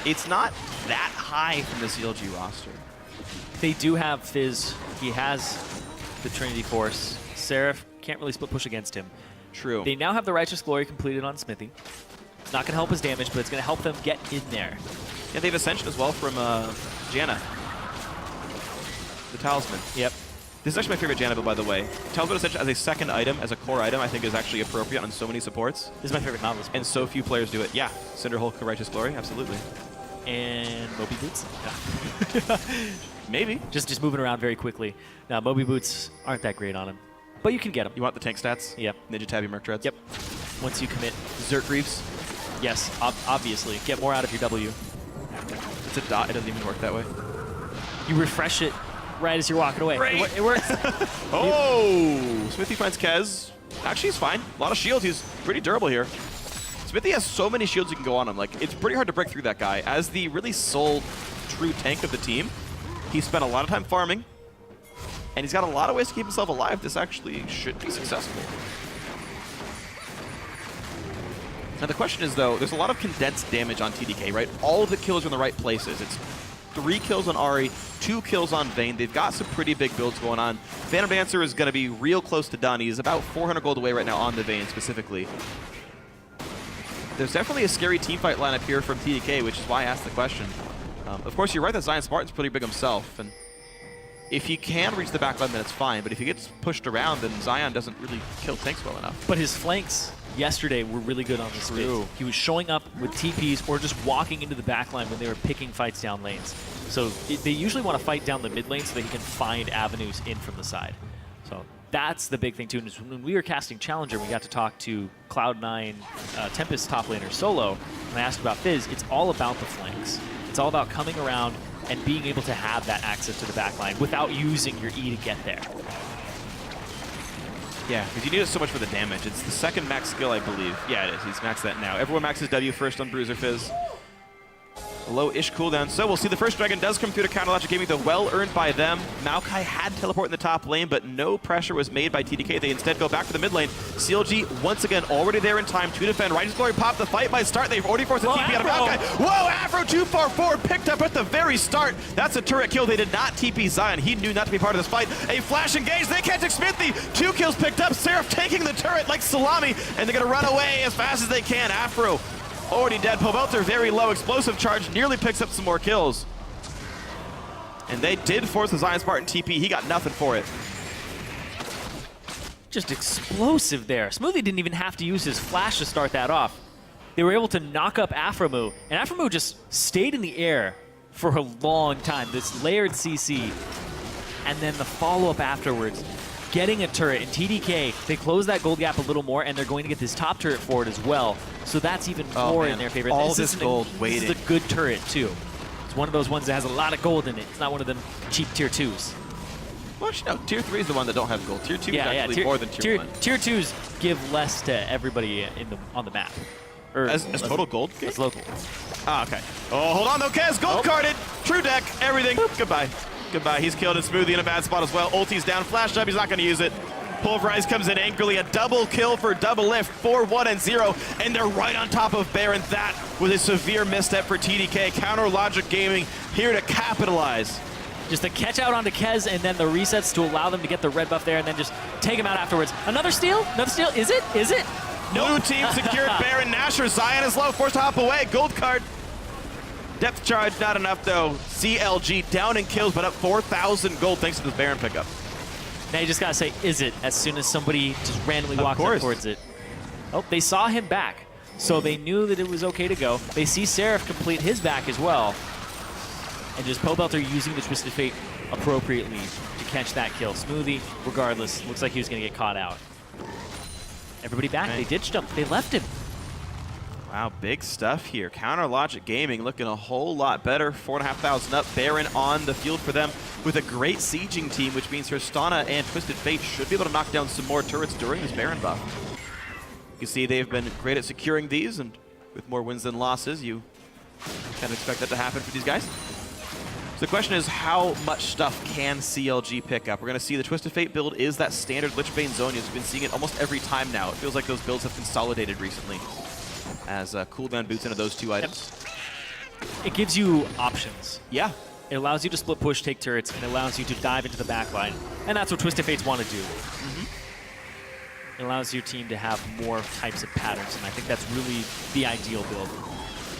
it's not that high from the CLG roster. They do have Fizz. He has the Trinity Force. Seraph can't really split push against him. True. They now have the Righteous Glory completed on Smithy. Not going to help his damage, but it's going to help them get in there. Yeah, they have Ascension as well from Janna. The Talisman. Yep. This is actually my favorite Janna build, by the way. Talisman Ascension as a second item, as a core item, I think is actually appropriate on so many supports. This is my favorite Nautilus build. And so few players do it. Yeah, Cinder Hulk, Righteous Glory, absolutely. And Moby Boots? Maybe. Just moving around very quickly. Now, Moby Boots aren't that great on him, but you can get them. You want the tank stats? Yep. Ninja Tabby Merc Treads? Yep. Once you commit. Zerk Reefs? Yes, obviously. Get more out of your W. It's a dot, it doesn't even work that way. You refresh it right as you're walking away. Right. It works. Oh! Smithy finds Kez. Actually, he's fine. A lot of shields. He's pretty durable here. Smithy has so many shields you can go on him. Like, it's pretty hard to break through that guy. As the really sole true tank of the team, he spent a lot of time farming, and he's got a lot of ways to keep himself alive. This actually should be successful. Now the question is, though, there's a lot of condensed damage on TDK, right? All of the kills are in the right places. It's 3 kills on Ahri, 2 kills on Vayne. They've got some pretty big builds going on. Phantom Dancer is going to be real close to done. He's about 400 gold away right now on the Vayne specifically. There's definitely a scary teamfight lineup here from TDK, which is why I asked the question. Of course, you're right that Zion Spartan's pretty big himself, and if he can reach the back line, then it's fine. But if he gets pushed around, then Zion doesn't really kill tanks well enough. But his flanks yesterday were really good on this bit. He was showing up with TPs or just walking into the back line when they were picking fights down lanes. So they usually want to fight down the mid lane so that he can find avenues in from the side. So that's the big thing too. And when we were casting Challenger, we got to talk to Cloud9 Tempest top laner Solo, and I asked about Fizz. It's all about the flanks. It's all about coming around and being able to have that access to the back line without using your E to get there. Yeah, because you need it so much for the damage. It's the second max skill, I believe. Yeah, it is. He's maxed that now. Everyone maxes W first on Bruiser Fizz. A low-ish cooldown. So we'll see the first dragon does come through to counter Logic Gaming, though well earned by them. Maokai had teleport in the top lane, but no pressure was made by TDK. They instead go back to the mid lane. CLG, once again, already there in time to defend. Righteous Glory popped. The fight might start. They've already forced a TP out of Maokai. Whoa, Afro too far forward, picked up at the very start. That's a turret kill. They did not TP Zion. He knew not to be part of this fight. A flash engage. They catch Smithy. 2 kills picked up. Seraph taking the turret like salami, and they're going to run away as fast as they can. Afro already dead. Pobelter, very low explosive charge, nearly picks up some more kills. And they did force the Zion Spartan TP. He got nothing for it. Just explosive there. Smoothie didn't even have to use his flash to start that off. They were able to knock up Aframu, and Aframu just stayed in the air for a long time. This layered CC, and then the follow-up afterwards. Getting a turret. In TDK, they close that gold gap a little more, and they're going to get this top turret forward as well. So that's even more in their favor. All this gold waiting. This is a good turret, too. It's one of those ones that has a lot of gold in it. It's not one of them cheap tier 2s. Well, actually, no. Tier 3 is the one that don't have gold. Tier 2 is actually more than tier 1. Tier 2s give less to everybody on the map. As total gold? As local. Ah, okay. Oh, hold on, though. Kez, gold carded. True deck, everything. Boop. Goodbye. Goodbye. He's killed, and Smoothie in a bad spot as well. Ulti's down. Flash up. He's not going to use it. Pulverize comes in angrily. A double kill for double lift. 4-1-0. And they're right on top of Baron. That was a severe misstep for TDK. Counter Logic Gaming here to capitalize. Just a catch out onto Kez, and then the resets to allow them to get the red buff there, and then just take him out afterwards. Another steal? Another steal? Is it? Is it? Blue team secured Baron. Nasher. Zion is low. Forced to hop away. Gold card. Depth charge, not enough though. CLG down in kills, but up 4,000 gold thanks to this Baron pickup. Now you just gotta say, is it, as soon as somebody just randomly walks up towards it. Oh, they saw him back, so they knew that it was okay to go. They see Seraph complete his back as well. And just Pobelter using the Twisted Fate appropriately to catch that kill. Smoothie, regardless, looks like he was gonna get caught out. Everybody back, They ditched him, they left him. Wow, big stuff here. Counter Logic Gaming looking a whole lot better. 4,500 up. Baron on the field for them with a great sieging team, which means Tristana and Twisted Fate should be able to knock down some more turrets during this Baron buff. You can see they've been great at securing these, and with more wins than losses, you kind of expect that to happen for these guys. So the question is, how much stuff can CLG pick up? We're going to see the Twisted Fate build is that standard Lich Bane Zonias. We've been seeing it almost every time now. It feels like those builds have consolidated recently, as cooldown boots into those 2 items. It gives you options. Yeah. It allows you to split push, take turrets, and it allows you to dive into the backline. And that's what Twisted Fates want to do. It allows your team to have more types of patterns, and I think that's really the ideal build.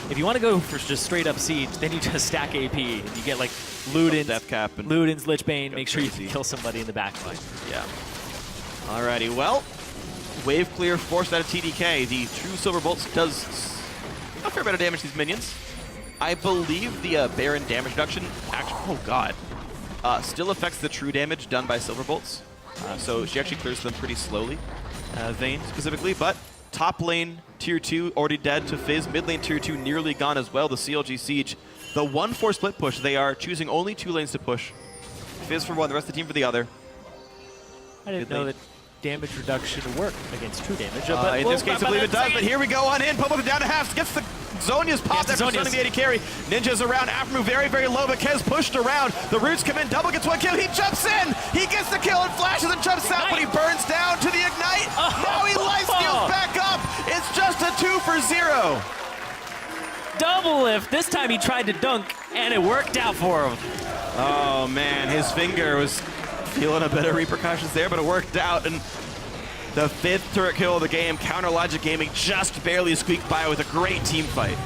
If you want to go for just straight up siege, then you just stack AP, and you get like Luden's, Death Cap, and Luden's Lichbane, make sure you can kill somebody in the backline. Yeah. Alrighty, well, wave clear forced out of TDK. The True Silver Bolts does a fair bit of damage to these minions. I believe the Baron damage reduction actually, oh god, still affects the true damage done by Silver Bolts. So she actually clears them pretty slowly, Vayne specifically, but top lane tier 2 already dead to Fizz, mid lane tier 2 nearly gone as well. The CLG Siege, the 1-4 split push, they are choosing only 2 lanes to push. Fizz for one, the rest of the team for the other. I didn't know that damage reduction work against true damage. In this case, I believe it does, but here we go on in. Pobelter down to half, gets the Zhonya's popped after stunning the AD carry. Ninja's around, Aftermove very, very low, but Kez pushed around. The Roots come in, double gets one kill, he jumps in! He gets the kill and flashes and jumps out, but he burns down to the Ignite! Now he lifesteals back up! It's just a 2 for 0! Double lift. This time he tried to dunk, and it worked out for him. Oh man, his finger was feeling a bit of repercussions there, but it worked out. And the 5th turret kill of the game, Counter Logic Gaming just barely squeaked by with a great team fight.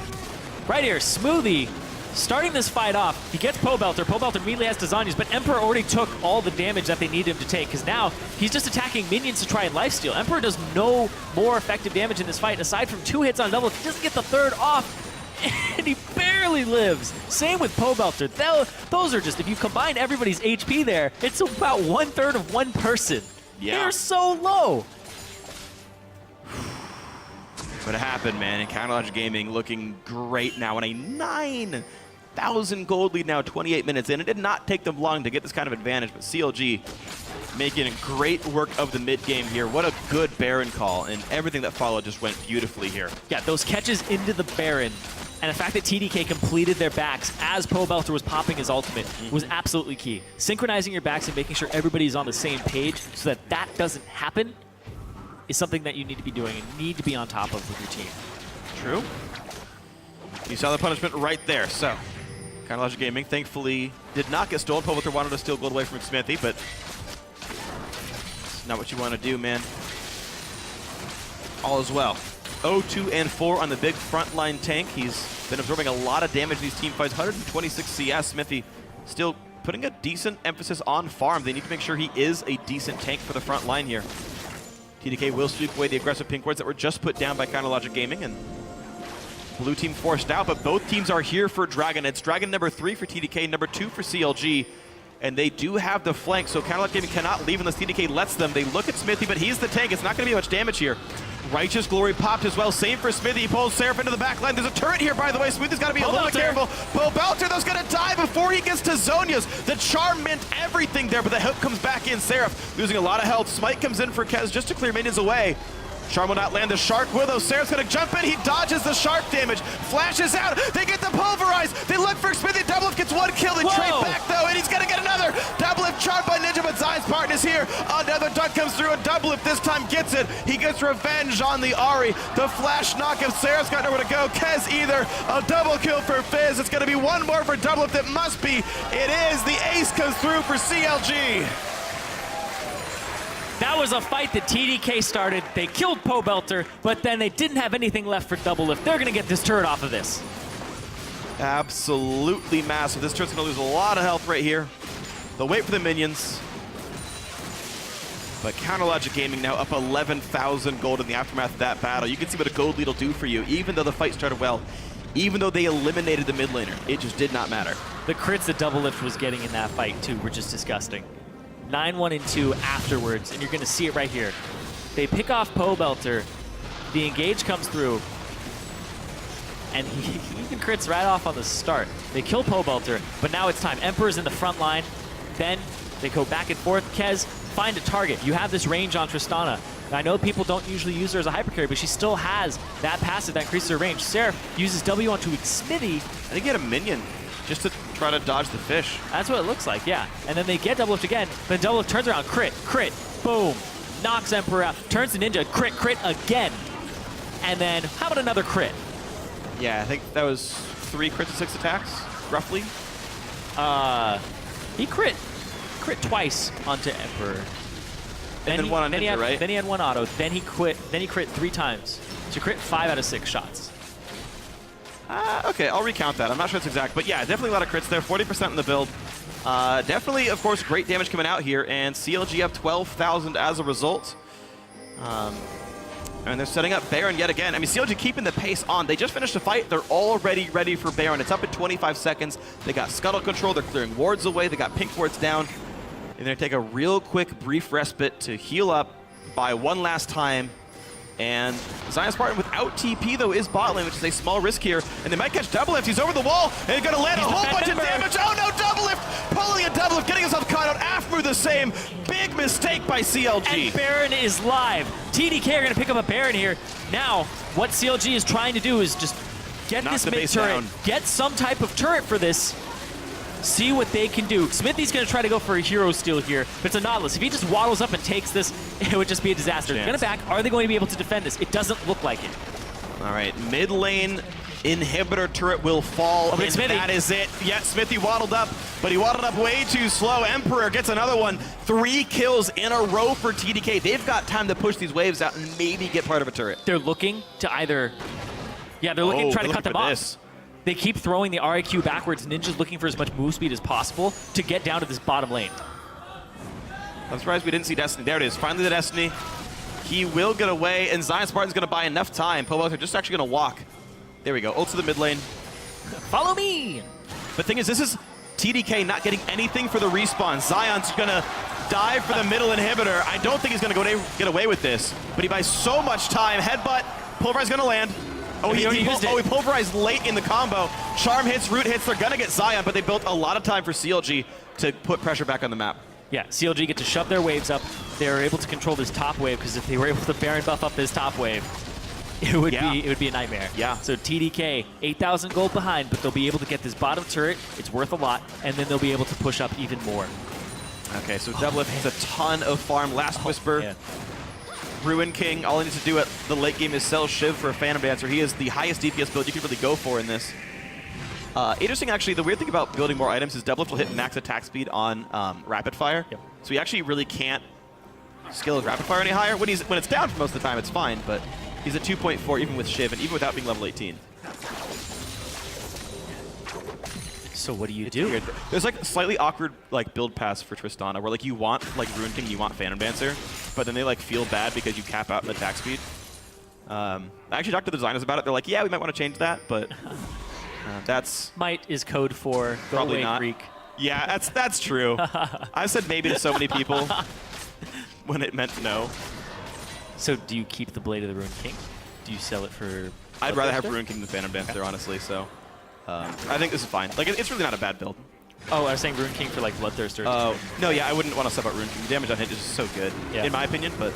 Right here, Smoothie starting this fight off. He gets Pobelter. Pobelter immediately has Zhonya's, but Emperor already took all the damage that they need him to take, because now he's just attacking minions to try and lifesteal. Emperor does no more effective damage in this fight. Aside from 2 hits on double, he doesn't get the 3rd off, and he barely lives. Same with Pobelter. Those are just, if you combine everybody's HP there, it's about 1/3 of one person. Yeah. They're so low. But it happened, man. And Counter Logic Gaming looking great now on a 9,000 gold lead now, 28 minutes in. It did not take them long to get this kind of advantage, but CLG making great work of the mid game here. What a good Baron call, and everything that followed just went beautifully here. Yeah, those catches into the Baron, and the fact that TDK completed their backs as Pobelter was popping his ultimate was absolutely key. Synchronizing your backs and making sure everybody's on the same page so that that doesn't happen is something that you need to be doing and need to be on top of with your team. True. You saw the punishment right there. So, Counter Logic Gaming thankfully did not get stolen. Pobelter wanted to steal gold away from Smithy, but it's not what you want to do, man. All is well. 0-2 and 4 on the big frontline tank. He's been absorbing a lot of damage in these team fights. 126 CS. Smithy still putting a decent emphasis on farm. They need to make sure he is a decent tank for the front line here. TDK will sweep away the aggressive pink wards that were just put down by Counter Logic Gaming, and blue team forced out, but both teams are here for Dragon. It's Dragon number 3 for TDK, number 2 for CLG, and they do have the flank, so Counter Logic Gaming cannot leave unless TDK lets them. They look at Smithy, but he's the tank. It's not going to be much damage here. Righteous Glory popped as well. Same for Smithy. He pulls Seraph into the back line. There's a turret here, by the way. Smithy's got to be a little bit careful. Pobelter, though, is going to die before he gets to Zhonya's. The charm meant everything there, but the help comes back in. Seraph losing a lot of health. Smite comes in for Kez just to clear minions away. Charm will not land the Shark will, though. Seraph's going to jump in. He dodges the Shark damage. Flashes out. They get the Pulverize. They look for Smithy. Double Lift gets 1 kill. They trade back, though, and he's going to get another. Double Lift charmed by Ninja, but Zion's partner's here. Another dunk comes through, and Double Lift this time gets it. He gets revenge on the Ahri. The flash knock of Seraph's got nowhere to go. Kez either. A double kill for Fizz. It's going to be 1 more for Double Lift. It must be. It is. The ace comes through for CLG. That was a fight that TDK started. They killed Pobelter, but then they didn't have anything left for Double Lift. They're going to get this turret off of this. Absolutely massive. This turret's going to lose a lot of health right here. They'll wait for the minions. But Counter Logic Gaming now up 11,000 gold in the aftermath of that battle. You can see what a gold lead will do for you, even though the fight started well. Even though they eliminated the mid laner, it just did not matter. The crits that Double Lift was getting in that fight, too, were just disgusting. 9-1 and 2 afterwards, and you're going to see it right here. They pick off Pobelter. The engage comes through, and he even crits right off on the start. They kill Pobelter, but now it's time. Emperor's in the front line. Then they go back and forth. Kez, find a target. You have this range on Tristana. I know people don't usually use her as a hyper carry, but she still has that passive that increases her range. Seraph uses W onto Smithy. I think he had a minion just to try to dodge the fish. That's what it looks like, yeah. And then they get Double Lift again, then Double Lift turns around, crit, boom. Knocks Emperor out, turns to Ninja, crit again. And then, how about another crit? Yeah, I think that was 3 crits and 6 attacks, roughly. He crit twice onto Emperor. And then 1 on Ninja, right? Then he had 1 auto, then he crit 3 times. So crit 5 out of 6 shots. Okay, I'll recount that. I'm not sure it's exact, but yeah, definitely a lot of crits there. 40% in the build. Definitely, of course, great damage coming out here, and CLG up 12,000 as a result. And they're setting up Baron yet again. I mean, CLG keeping the pace on. They just finished a fight. They're already ready for Baron. It's up at 25 seconds. They got scuttle control. They're clearing wards away. They got pink wards down. And they're going to take a real quick, brief respite to heal up, buy 1 last time. And Zion's Spartan without TP, though, is bot lane, which is a small risk here. And they might catch Double Lift. He's over the wall, and he's going to land a whole bunch of damage. Oh, no, Double Lift! pulling a double of getting himself caught out. Afro the same. Big mistake by CLG. And Baron is live. TDK are going to pick up a Baron here. Now, what CLG is trying to do is just get Knock this the mid base turret, down. get some type of turret for this, see what they can do. Smithy's going to try to go for a hero steal here, but it's a Nautilus. If he just waddles up and takes this, it would just be a disaster. They're going to back. Are they going to be able to defend this? It doesn't look like it. All right, mid lane inhibitor turret will fall, and Smithy. that is it. Yeah, Smithy waddled up, but he waddled up way too slow. Emperor gets another one. 3 kills in a row for TDK. They've got time to push these waves out and maybe get part of a turret. They're looking to either... Yeah, they're looking to try to cut them off. This. They keep throwing the RIQ backwards. Ninja's looking for as much move speed as possible to get down to this bottom lane. I'm surprised we didn't see Destiny. There it is, finally the Destiny. He will get away, and Zion Spartan's going to buy enough time. Pobos are just actually going to walk. There we go, ult to the mid lane. Follow me! The thing is, this is TDK not getting anything for the respawn. Zion's going to dive for the middle inhibitor. I don't think he's going to get away with this, but he buys so much time. Headbutt, Pulverize going to land. Oh, he pulverized late in the combo. Charm hits, root hits, they're going to get Zion, but they built a lot of time for CLG to put pressure back on the map. Yeah, CLG get to shove their waves up. They're able to control this top wave, because if they were able to Baron buff up this top wave, it would be a nightmare. Yeah. So TDK, 8,000 gold behind, but they'll be able to get this bottom turret. It's worth a lot, and then they'll be able to push up even more. Okay, so Doublelift has a ton of farm. Last Whisper. Man. Ruin King, all he needs to do at the late game is sell Shiv for a Phantom Dancer. He is the highest DPS build you can really go for in this. Interesting, actually, the weird thing about building more items is Doublelift will hit max attack speed on Rapid Fire. Yep. So he actually really can't scale his Rapid Fire any higher. When it's down for most of the time, it's fine, but he's at 2.4 even with Shiv, and even without being level 18. So what do you do? Weird. There's like a slightly awkward like build pass for Tristana where like you want like Ruin King, you want Phantom Dancer, but then they like feel bad because you cap out in attack speed. I actually talked to the designers about it. They're like, yeah, we might want to change that, but that's Might is code for go probably away, not. Greek. Yeah, that's true. I've said maybe to so many people when it meant no. So do you keep the Blade of the Ruin King? Do you sell it for... I'd rather have Ruin King than Phantom Dancer, honestly. So I think this is fine. Like it's really not a bad build. Oh, I was saying Ruin King for like Bloodthirster. Oh no, yeah, I wouldn't want to sub out Ruin King. The damage on hit is just so good, in my opinion. But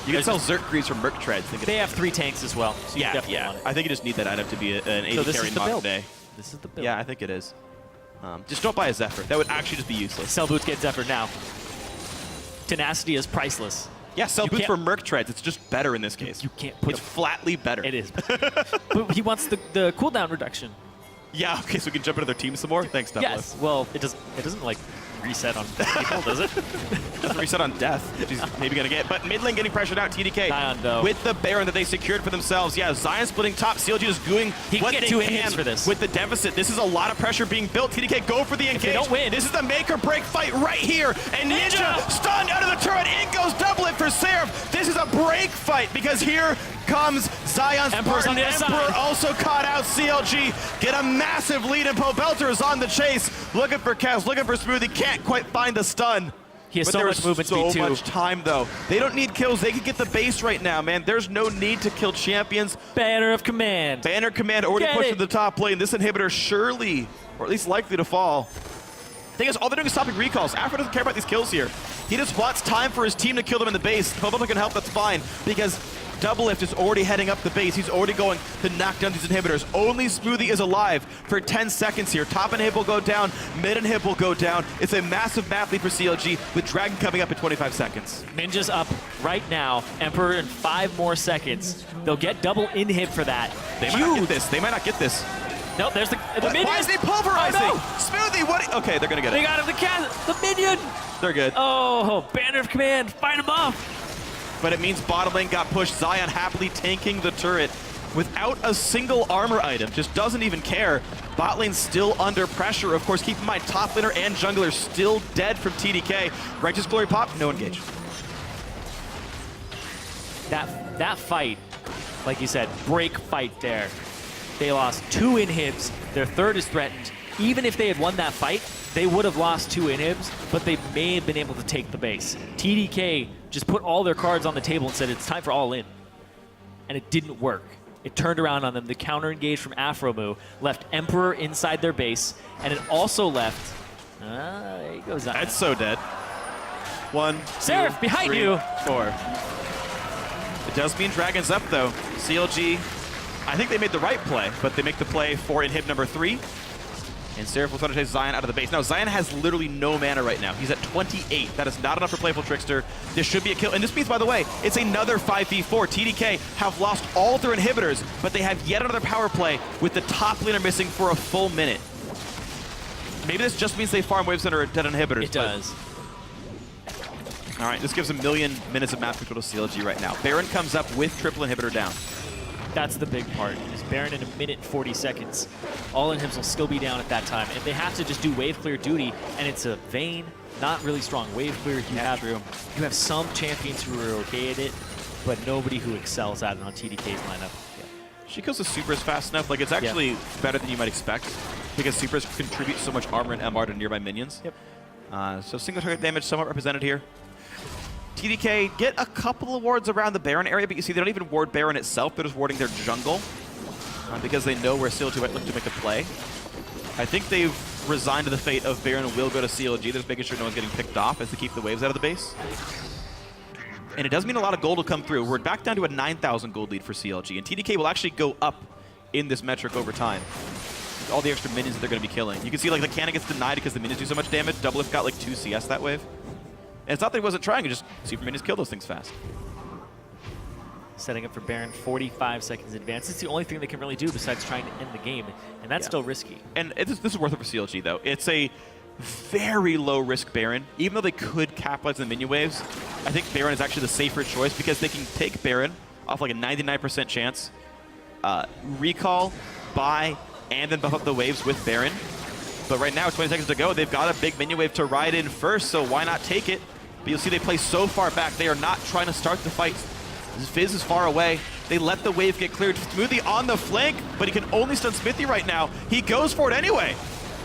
you can sell Zerk Greaves from Merc Treads. They have 3 tanks as well. So you definitely want it. I think you just need that item to be an AD this carry is in the modern build. day. This is the build. Yeah, I think it is. Just don't buy a Zephyr. That would actually just be useless. Sell boots, get Zephyr now. Tenacity is priceless. Yeah, sell You boots can't- for Merc Treads. It's just better in this case. You can't put It's flatly better. It is. But he wants the cooldown reduction. Yeah, okay, so we can jump into their team some more? Thanks, Double. Yes. Well, it doesn't like reset on people, does it? Doesn't reset on death, which he's maybe going to get. But mid lane getting pressured out, TDK. Zion, though. With the Baron that they secured for themselves. Yeah, Zion splitting top. CLG is doing He can what get they 2 can inhibs for this. with the deficit. This is a lot of pressure being built. TDK go for the engage. they don't win. This is the make or break fight right here. And Ninja stunned out of the turret. In goes Doublet for Seraph. This is a break fight because here comes Zion Emperor's Spartan. on the other Emperor side. also caught out CLG. Get a massive lead, and Pobelter is on the chase. Looking for Kaz, looking for Smoothie. Can't quite find the stun. He has But so there's much movement speed, so too. much time, though. They don't need kills. They can get the base right now, man. There's no need to kill champions. Banner of Command. Banner Command already Get pushed it. to the top lane. This inhibitor surely, or at least likely to fall. Thing is, all they're doing is stopping recalls. Afro doesn't care about these kills here. He just wants time for his team to kill them in the base. Pobelter can help, that's fine, because Doublelift is already heading up the base. He's already going to knock down these inhibitors. Only Smoothie is alive for 10 seconds here. Top inhib will go down, mid inhib will go down. It's a massive map lead for CLG with Dragon coming up in 25 seconds. Ninja's up right now. Emperor in 5 more seconds. They'll get double inhib for that. They might not get this. They might not get this. Nope, there's the minion. Why is he pulverizing? Oh, no. Smoothie, what? Okay, they're gonna get They it. got him, the minion. They're good. Oh, Banner of Command, fight him off. But it means bottom lane got pushed. Zion happily tanking the turret without a single armor item. Just doesn't even care. Bot lane's still under pressure. Of course, keep in mind, top laner and jungler still dead from TDK. Righteous Glory pop, no engage. That fight, like you said, break fight there. They lost 2 inhibs. Their 3rd is threatened. Even if they had won that fight, they would have lost 2 inhibs, but they may have been able to take the base. TDK just put all their cards on the table and said, it's time for all in. And it didn't work. It turned around on them. The counter engage from Afromu left Emperor inside their base, and it also left There he goes. That's so dead. 1, 2, Seraph, behind 3, you. 4. It does mean Dragon's up, though. CLG, I think they made the right play, but they make the play for inhib number 3. And Seraph will try to chase Zion out of the base. Now, Zion has literally no mana right now. He's at 28. That is not enough for Playful Trickster. This should be a kill. And this means, by the way, it's another 5v4. TDK have lost all their inhibitors, but they have yet another power play with the top laner missing for a full minute. Maybe this just means they farm waves that are dead inhibitors. It does. All right, this gives a million minutes of map control to CLG right now. Baron comes up with triple inhibitor down. That's the big part, is Baron in 1 minute and 40 seconds. All inhibs will still be down at that time, and they have to just do wave clear duty, and it's a Vayne, not really strong wave clear. You have some champions who are okay at it, but nobody who excels at it on TDK's lineup. She kills the supers fast enough. Like, it's actually better than you might expect, because supers contribute so much armor and MR to nearby minions. Yep. So single target damage somewhat represented here. TDK get a couple of wards around the Baron area, but you see they don't even ward Baron itself. They're just warding their jungle because they know where CLG might look to make a play. I think they've resigned to the fate of Baron will go to CLG. They're just making sure no one's getting picked off as they keep the waves out of the base. And it does mean a lot of gold will come through. We're back down to a 9,000 gold lead for CLG, and TDK will actually go up in this metric over time. All the extra minions that they're going to be killing. You can see like the cannon gets denied because the minions do so much damage. Doublelift got like 2 CS that wave. And it's not that he wasn't trying, just super minions kill those things fast. Setting up for Baron 45 seconds in advance. It's the only thing they can really do besides trying to end the game, and that's still risky. And this is worth it for CLG, though. It's a very low-risk Baron. Even though they could capitalize on the minion waves, I think Baron is actually the safer choice because they can take Baron off like a 99% chance, recall, buy, and then buff up the waves with Baron. But right now, 20 seconds to go, they've got a big minion wave to ride in first, so why not take it? But you'll see they play so far back, they are not trying to start the fight. Fizz is far away. They let the wave get cleared. Smoothie on the flank, but he can only stun Smithy right now. He goes for it anyway.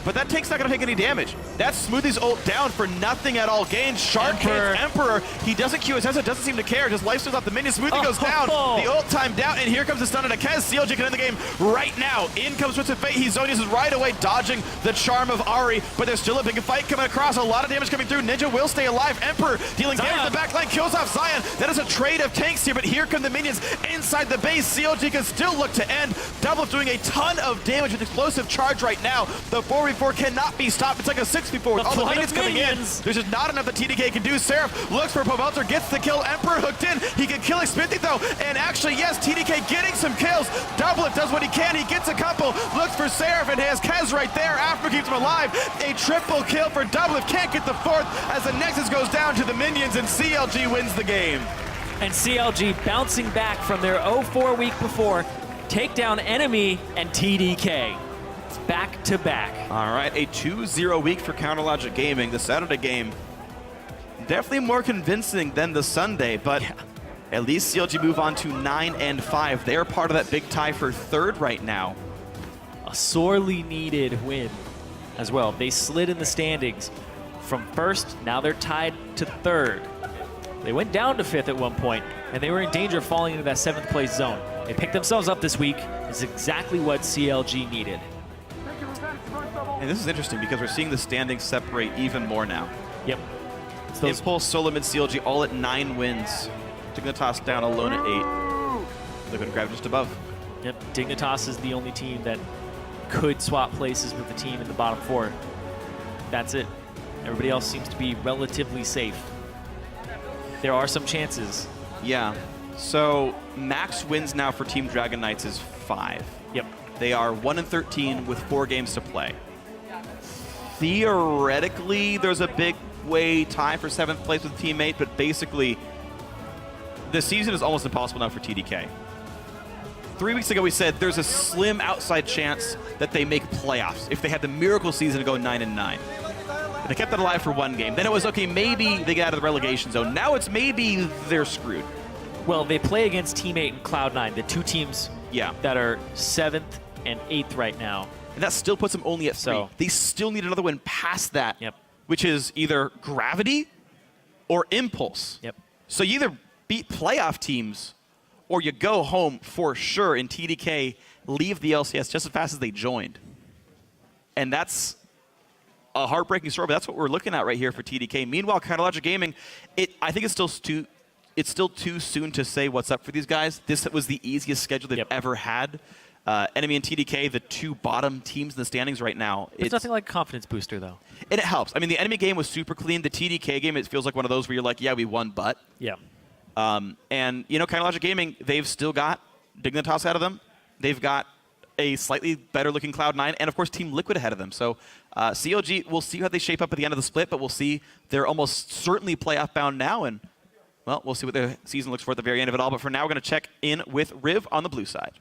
But that tank's not going to take any damage. That's Smoothie's ult down for nothing at all. Gains Shark hits Emperor. He doesn't Q his headset, doesn't seem to care. Just life steals off the minion. Smoothie goes down. The ult timed out, and here comes the stun on Akez. CLG can end the game right now. In comes Twisted Fate. He Zonius is right away dodging the charm of Ari, but there's still a big fight coming across. A lot of damage coming through. Ninja will stay alive. Emperor dealing damage in the backline, kills off Zion. That is a trade of tanks here, but here come the minions inside the base. CLG can still look to end. Double doing a ton of damage with explosive charge right now. The 4v4 cannot be stopped. It's like a 6v4 with all the minions coming in. There's just not enough that TDK can do. Seraph looks for Pobelter, gets the kill. Emperor hooked in. He can kill Smithy though. And actually, yes, TDK getting some kills. Doublet does what he can. He gets a couple. Looks for Seraph and has Kez right there. After keeps him alive. A triple kill for Doublet. Can't get the fourth as the Nexus goes down to the minions and CLG wins the game. And CLG bouncing back from their 0-4 week before. Take down Enemy and TDK. Back to back. All right, a 2-0 week for Counterlogic Gaming. The Saturday game, definitely more convincing than the Sunday, but at least CLG move on to 9-5. They're part of that big tie for third right now. A sorely needed win as well. They slid in the standings from first, now they're tied to third. They went down to fifth at one point, and they were in danger of falling into that 7th place zone. They picked themselves up this week. It's exactly what CLG needed. And this is interesting because we're seeing the standings separate even more now. Yep. Impulse, Solomon, CLG all at 9 wins. Dignitas down alone at 8. They're going to grab just above. Yep. Dignitas is the only team that could swap places with the team in the bottom 4. That's it. Everybody else seems to be relatively safe. There are some chances. Yeah. So max wins now for Team Dragon Knights is 5. Yep. They are 1-13 with 4 games to play. Theoretically, there's a big way tie for 7th place with a teammate, but basically, the season is almost impossible now for TDK. 3 weeks ago, we said there's a slim outside chance that they make playoffs if they had the miracle season to go 9-9. And they kept that alive for 1 game. Then it was, okay, maybe they get out of the relegation zone. Now it's maybe they're screwed. Well, they play against Team 8 and Cloud9, the 2 teams that are 7th and 8th right now. And that still puts them only at 3. So they still need another win past that, which is either Gravity or Impulse. Yep. So you either beat playoff teams or you go home for sure, and TDK leave the LCS just as fast as they joined. And that's a heartbreaking story, but that's what we're looking at right here for TDK. Meanwhile, Logic Gaming, I think it's still too soon to say what's up for these guys. This was the easiest schedule they've ever had. Enemy and TDK, the two bottom teams in the standings right now. It's nothing like a confidence booster, though. And it helps. I mean, the Enemy game was super clean. The TDK game, it feels like one of those where you're like, yeah, we won, but. Yeah. And, Logic Gaming, they've still got Dignitas out of them. They've got a slightly better looking Cloud9, and of course Team Liquid ahead of them. So CLG, we'll see how they shape up at the end of the split, but we'll see. They're almost certainly playoff bound now, and, well, we'll see what the season looks for at the very end of it all. But for now, we're going to check in with Riv on the blue side.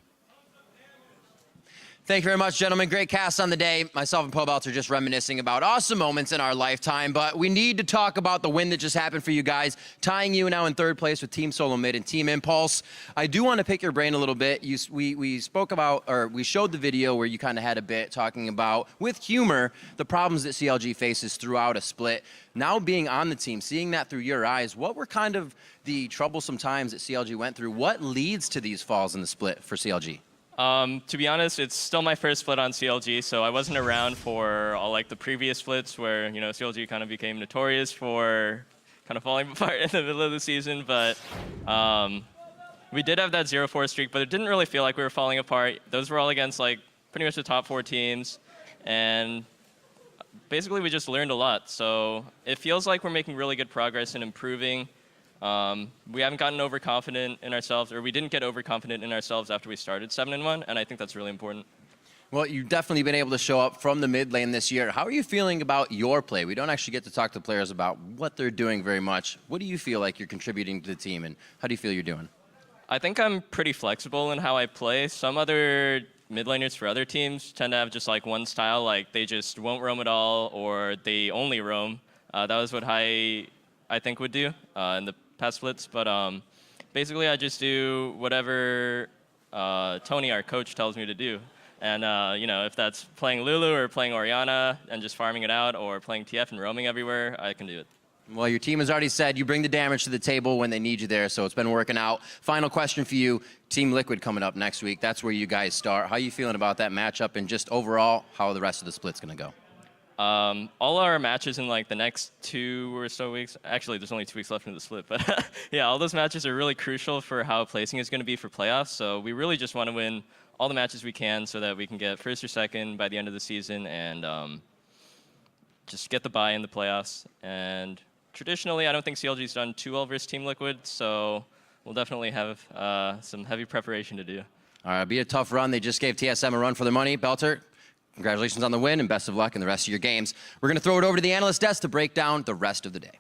Thank you very much, gentlemen. Great cast on the day. Myself and Pobalt are just reminiscing about awesome moments in our lifetime, but we need to talk about the win that just happened for you guys, tying you now in third place with Team Solo Mid and Team Impulse. I do want to pick your brain a little bit. We spoke about, or we showed the video where you kind of had a bit talking about, with humor, the problems that CLG faces throughout a split. Now being on the team, seeing that through your eyes, what were kind of the troublesome times that CLG went through? What leads to these falls in the split for CLG? To be honest, it's still my first split on CLG, so I wasn't around for all the previous splits where CLG kind of became notorious for kind of falling apart in the middle of the season. But we did have that 0-4 streak, but it didn't really feel like we were falling apart. Those were all against pretty much the top 4 teams, and basically we just learned a lot. So it feels like we're making really good progress in improving. We haven't gotten overconfident in ourselves, or we didn't get overconfident in ourselves after we started 7-1, and I think that's really important. Well, you've definitely been able to show up from the mid lane this year. How are you feeling about your play? We don't actually get to talk to players about what they're doing very much. What do you feel like you're contributing to the team, and how do you feel you're doing? I think I'm pretty flexible in how I play. Some other mid laners for other teams tend to have just one style, they just won't roam at all, or they only roam. That was what I think would do in the past splits, but basically I just do whatever Tony, our coach, tells me to do. And if that's playing Lulu or playing Orianna and just farming it out, or playing TF and roaming everywhere, I can do it. Well, your team has already said you bring the damage to the table when they need you there, so it's been working out. Final question for you, Team Liquid coming up next week. That's where you guys start. How are you feeling about that matchup, and just overall how the rest of the split's going to go? All our matches in the next 2 or so weeks, actually there's only 2 weeks left in the split, but yeah, all those matches are really crucial for how placing is going to be for playoffs. So we really just want to win all the matches we can so that we can get first or second by the end of the season, and just get the bye in the playoffs. And traditionally, I don't think CLG's done too well versus Team Liquid, so we'll definitely have some heavy preparation to do. All right, it'll be a tough run. They just gave TSM a run for their money. Belter, congratulations on the win, and best of luck in the rest of your games. We're going to throw it over to the analyst desk to break down the rest of the day.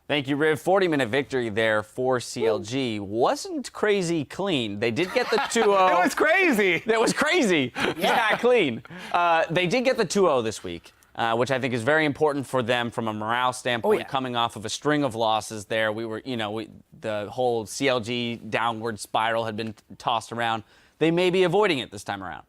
Thank you, Riv. 40-minute victory there for CLG. Wasn't crazy clean. They did get the 2-0. It was crazy. It was crazy. Yeah, clean. They did get the 2-0 this week, which I think is very important for them from a morale standpoint, coming off of a string of losses there. We were, the whole CLG downward spiral had been tossed around. They may be avoiding it this time around.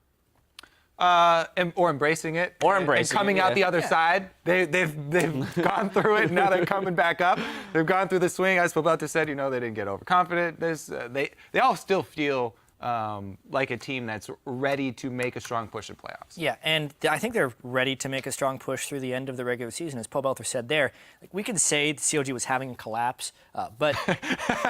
Or embracing it. Or embracing and coming out the other side. They've gone through it, now they're coming back up. They've gone through the swing. As Pobelta said, they didn't get overconfident. They all still feel like a team that's ready to make a strong push in playoffs. Yeah, and I think they're ready to make a strong push through the end of the regular season. As Pobelter said there, we can say the CLG was having a collapse, but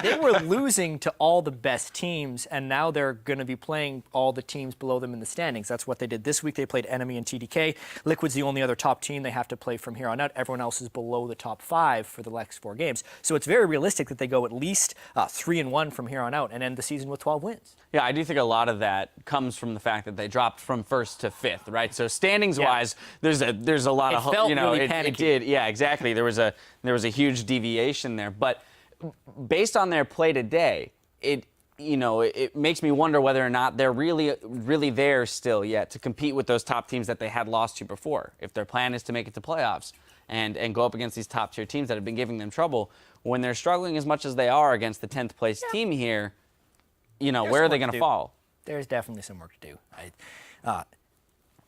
they were losing to all the best teams, and now they're going to be playing all the teams below them in the standings. That's what they did this week. They played Enemy and TDK. Liquid's the only other top team they have to play from here on out. Everyone else is below the top 5 for the next 4 games. So it's very realistic that they go at least 3-1 from here on out and end the season with 12 wins. Yeah, I do think a lot of that comes from the fact that they dropped from 1st to 5th, right? So standings-wise, there's a lot of really panicky. It did, yeah, exactly. There was a huge deviation there, but based on their play today, it makes me wonder whether or not they're really there still yet to compete with those top teams that they had lost to before. If their plan is to make it to playoffs and go up against these top tier teams that have been giving them trouble, when they're struggling as much as they are against the 10th place team here, where are they going to fall? There's definitely some work to do.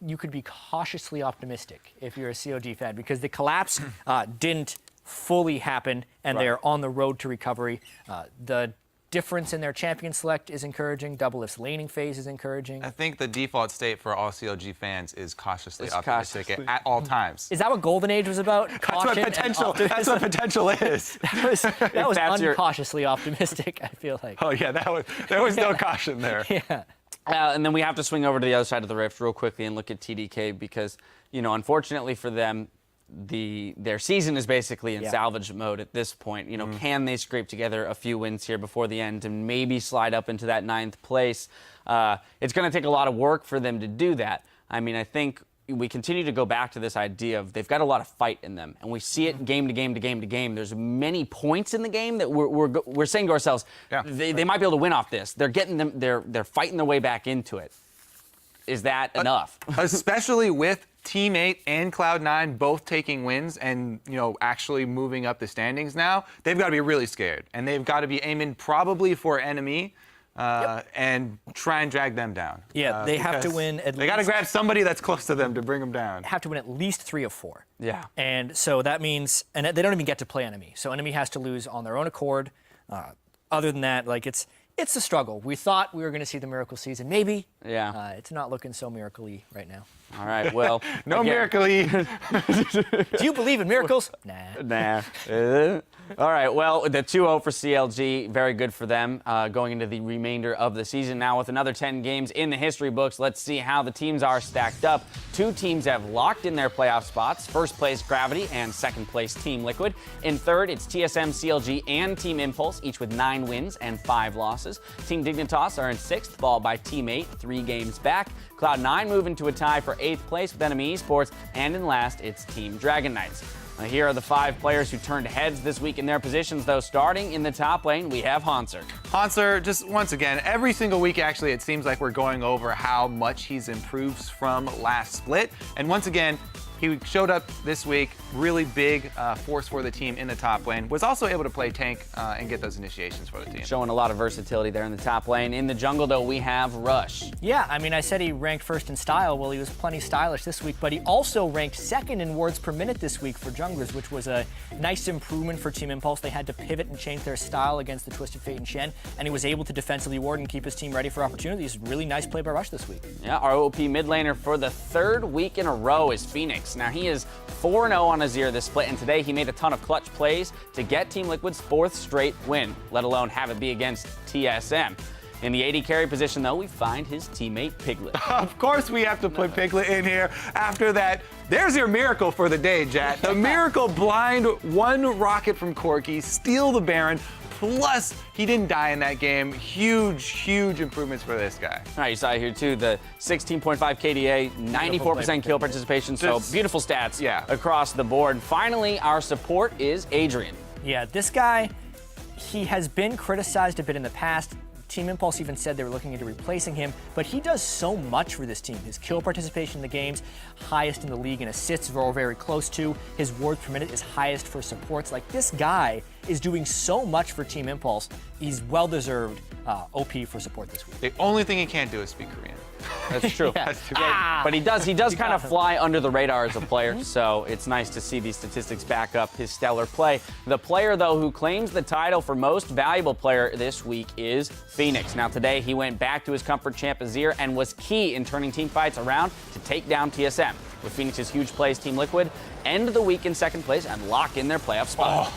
You could be cautiously optimistic if you're a CLG fan, because the collapse didn't fully happen, and they're on the road to recovery. The difference in their champion select is encouraging. Doublelift's laning phase is encouraging. I think the default state for all CLG fans is cautiously It's optimistic cautiously. at all times. Is that what Golden Age was about? That's what Caution and potential. That's optimism? what potential is. That was that's your- uncautiously optimistic, I feel like. Oh yeah, there was no caution there. Yeah. And then we have to swing over to the other side of the rift real quickly and look at TDK because, unfortunately for them, their season is basically in salvage mode at this point. Can they scrape together a few wins here before the end and maybe slide up into that 9th place? It's going to take a lot of work for them to do that. I mean, I think we continue to go back to this idea of they've got a lot of fight in them, and we see it game to game to game to game. There's many points in the game that we're saying to ourselves, they might be able to win off this. They're getting them. They're fighting their way back into it. Is that enough? Especially with Team 8 and Cloud9 both taking wins and, actually moving up the standings now, they've got to be really scared. And they've got to be aiming probably for enemy and try and drag them down. Yeah, they have to win at least. They got to grab somebody that's close to them to bring them down. Have to win at least 3 of 4. Yeah. And so that means, and they don't even get to play enemy. So enemy has to lose on their own accord. Other than that, it's a struggle. We thought we were going to see the miracle season. Maybe. Yeah. It's not looking so miracle-y right now. All right. Well, No again, miracle-y. Do you believe in miracles? Nah. Nah. All right. Well, the 2-0 for CLG, very good for them going into the remainder of the season. Now, with another 10 games in the history books, let's see how the teams are stacked up. 2 teams have locked in their playoff spots. First place, Gravity, and second place, Team Liquid. In third, it's TSM, CLG, and Team Impulse, each with 9 wins and 5 losses. Team Dignitas are in 6th, followed by Team 8, 3 games back. Cloud9 move into a tie for 8th place with Enemy Esports, and in last, it's Team Dragon Knights. Now, here are the 5 players who turned heads this week in their positions, though. Starting in the top lane, we have Hanser. Hanser, just once again, every single week, actually, it seems like we're going over how much he's improved from last split. And once again, he showed up this week, really big force for the team in the top lane. Was also able to play tank and get those initiations for the team. Showing a lot of versatility there in the top lane. In the jungle, though, we have Rush. Yeah, I said he ranked first in style. Well, he was plenty stylish this week, but he also ranked second in wards per minute this week for junglers, which was a nice improvement for Team Impulse. They had to pivot and change their style against the Twisted Fate and Shen, and he was able to defensively ward and keep his team ready for opportunities. Really nice play by Rush this week. Yeah, our OP mid laner for the 3rd week in a row is Phoenix. Now, he is 4-0 on Azir this split, and today he made a ton of clutch plays to get Team Liquid's 4th straight win, let alone have it be against TSM. In the AD carry position, though, we find his teammate Piglet. Of course we have to put Piglet in here. After that, there's your miracle for the day, Jat. The miracle blind 1 rocket from Corki, steal the Baron, plus he didn't die in that game. Huge, huge improvements for this guy. All right, you saw it here, too. The 16.5 KDA, 94% kill participation, so beautiful stats across the board. Finally, our support is Adrian. Yeah, this guy, he has been criticized a bit in the past. Team Impulse even said they were looking into replacing him, but he does so much for this team. His kill participation in the games, highest in the league, and assists are all very close to. His wards per minute is highest for supports. This guy is doing so much for Team Impulse. He's well-deserved OP for support this week. The only thing he can't do is speak Korean. That's true. Yeah. That's too But he does kind of fly under the radar as a player, so it's nice to see these statistics back up his stellar play. The player, though, who claims the title for most valuable player this week is Phoenix. Now, today he went back to his comfort champ Azir and was key in turning team fights around to take down TSM. With Phoenix's huge plays, Team Liquid end the week in 2nd place and lock in their playoff spot.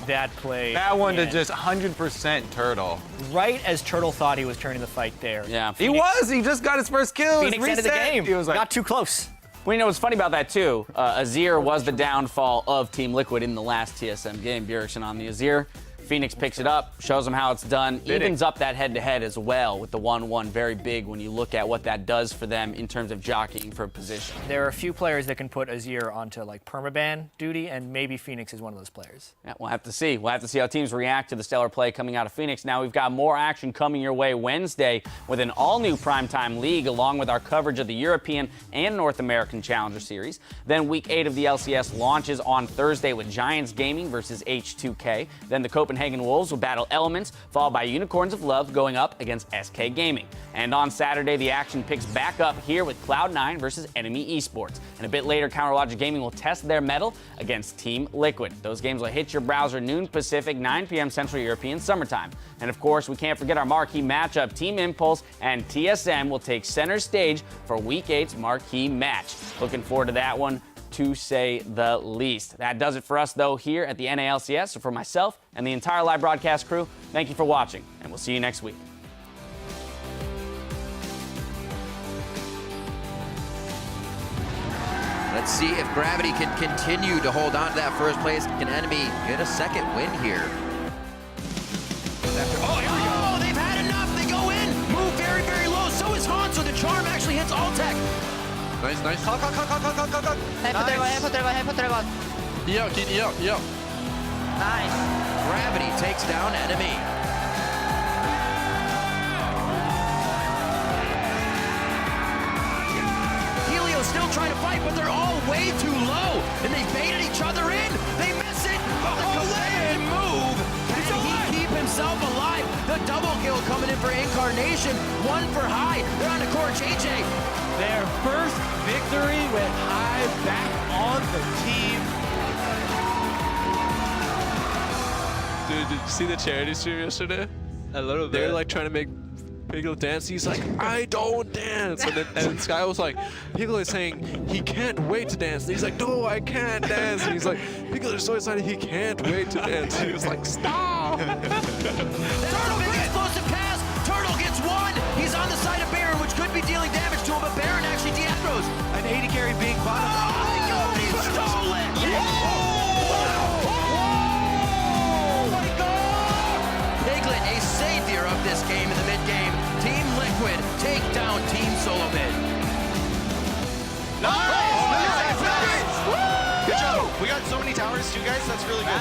That play. That one to man. just 100% Turtle. Right as Turtle thought he was turning the fight there. Yeah. He was. He just got his first kill. Phoenix ended the game. He was like, Not too close. Well, what's funny about that, too, Azir was the downfall of Team Liquid in the last TSM game. Bjergsen on the Azir. Phoenix picks it up, shows them how it's done, evens up that head-to-head as well with the 1-1. Very big when you look at what that does for them in terms of jockeying for position. There are a few players that can put Azir onto permaban duty, and maybe Phoenix is one of those players. Yeah, we'll have to see. We'll have to see how teams react to the stellar play coming out of Phoenix. Now, we've got more action coming your way Wednesday with an all-new primetime league, along with our coverage of the European and North American Challenger Series. Then Week 8 of the LCS launches on Thursday with Giants Gaming versus H2K. Then the Copenhagen Copenhagen Wolves will battle Elements, followed by Unicorns of Love going up against SK Gaming. And on Saturday, the action picks back up here with Cloud9 versus Enemy Esports. And a bit later, Counterlogic Gaming will test their mettle against Team Liquid. Those games will hit your browser noon Pacific, 9 p.m. Central European summertime. And of course, we can't forget our marquee matchup. Team Impulse and TSM will take center stage for Week 8's marquee match. Looking forward to that one, to say the least. That does it for us, though, here at the NALCS. So for myself and the entire live broadcast crew, thank you for watching, and we'll see you next week. Let's see if Gravity can continue to hold on to that first place. Can Enemy get a second win here? Oh, here we go. They've had enough. They go in. Move very, very low. So is Han. So the charm actually hits Altec. Nice, nice. Head for Dragon. Yeah. Nice. Gravity takes down Enemy. Helio's still trying to fight, but they're all way too low. And they baited each other in. They miss it. But the collision move. Can he keep himself alive? The double kill coming in for Incarnation. One for High. They're on the core. JJ. Their first victory with High back on the team. Dude, did you see the charity stream yesterday? A little bit. They were like trying to make Piccolo dance. He's like, I don't dance. And then Sky was like, Piccolo is saying he can't wait to dance. And he's like, no, I can't dance. And he's like, Piccolo is so excited he can't wait to dance. And he was like, stop. Turtle, big explosive pass. Turtle gets one. He's on the side of Baron, which could be dealing damage to him, but Baron actually de-aggros. An 80 carry being bottom. Oh my God, he stole it. Piglet, a savior of this game in the mid-game. Team Liquid take down Team Solo Mid. Good job. We got so many towers too, guys. That's really good.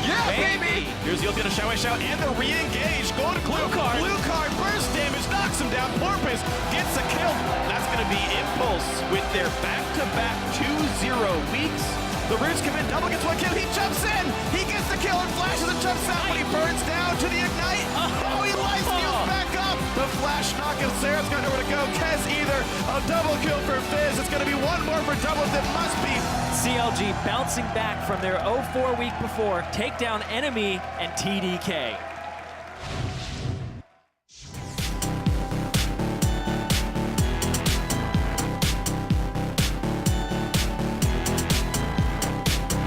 Yeah, baby! Here's the ultimate shout and the re-engage. Going to Blue Card. Blue Card burst damage, knocks him down. Porpoise gets a kill. That's going to be Impulse with their back-to-back 2-0 weeks. The Roots come in, double gets one kill. He jumps in. He gets the kill and flashes and jumps out, but he burns down to the Ignite. Oh, he life steals back up. The flash knock of Sarah's got nowhere to go. Kez either. A double kill for Fizz. It's going to be one more for doubles. It must be. CLG bouncing back from their 0-4 week before, take down Enemy and TDK.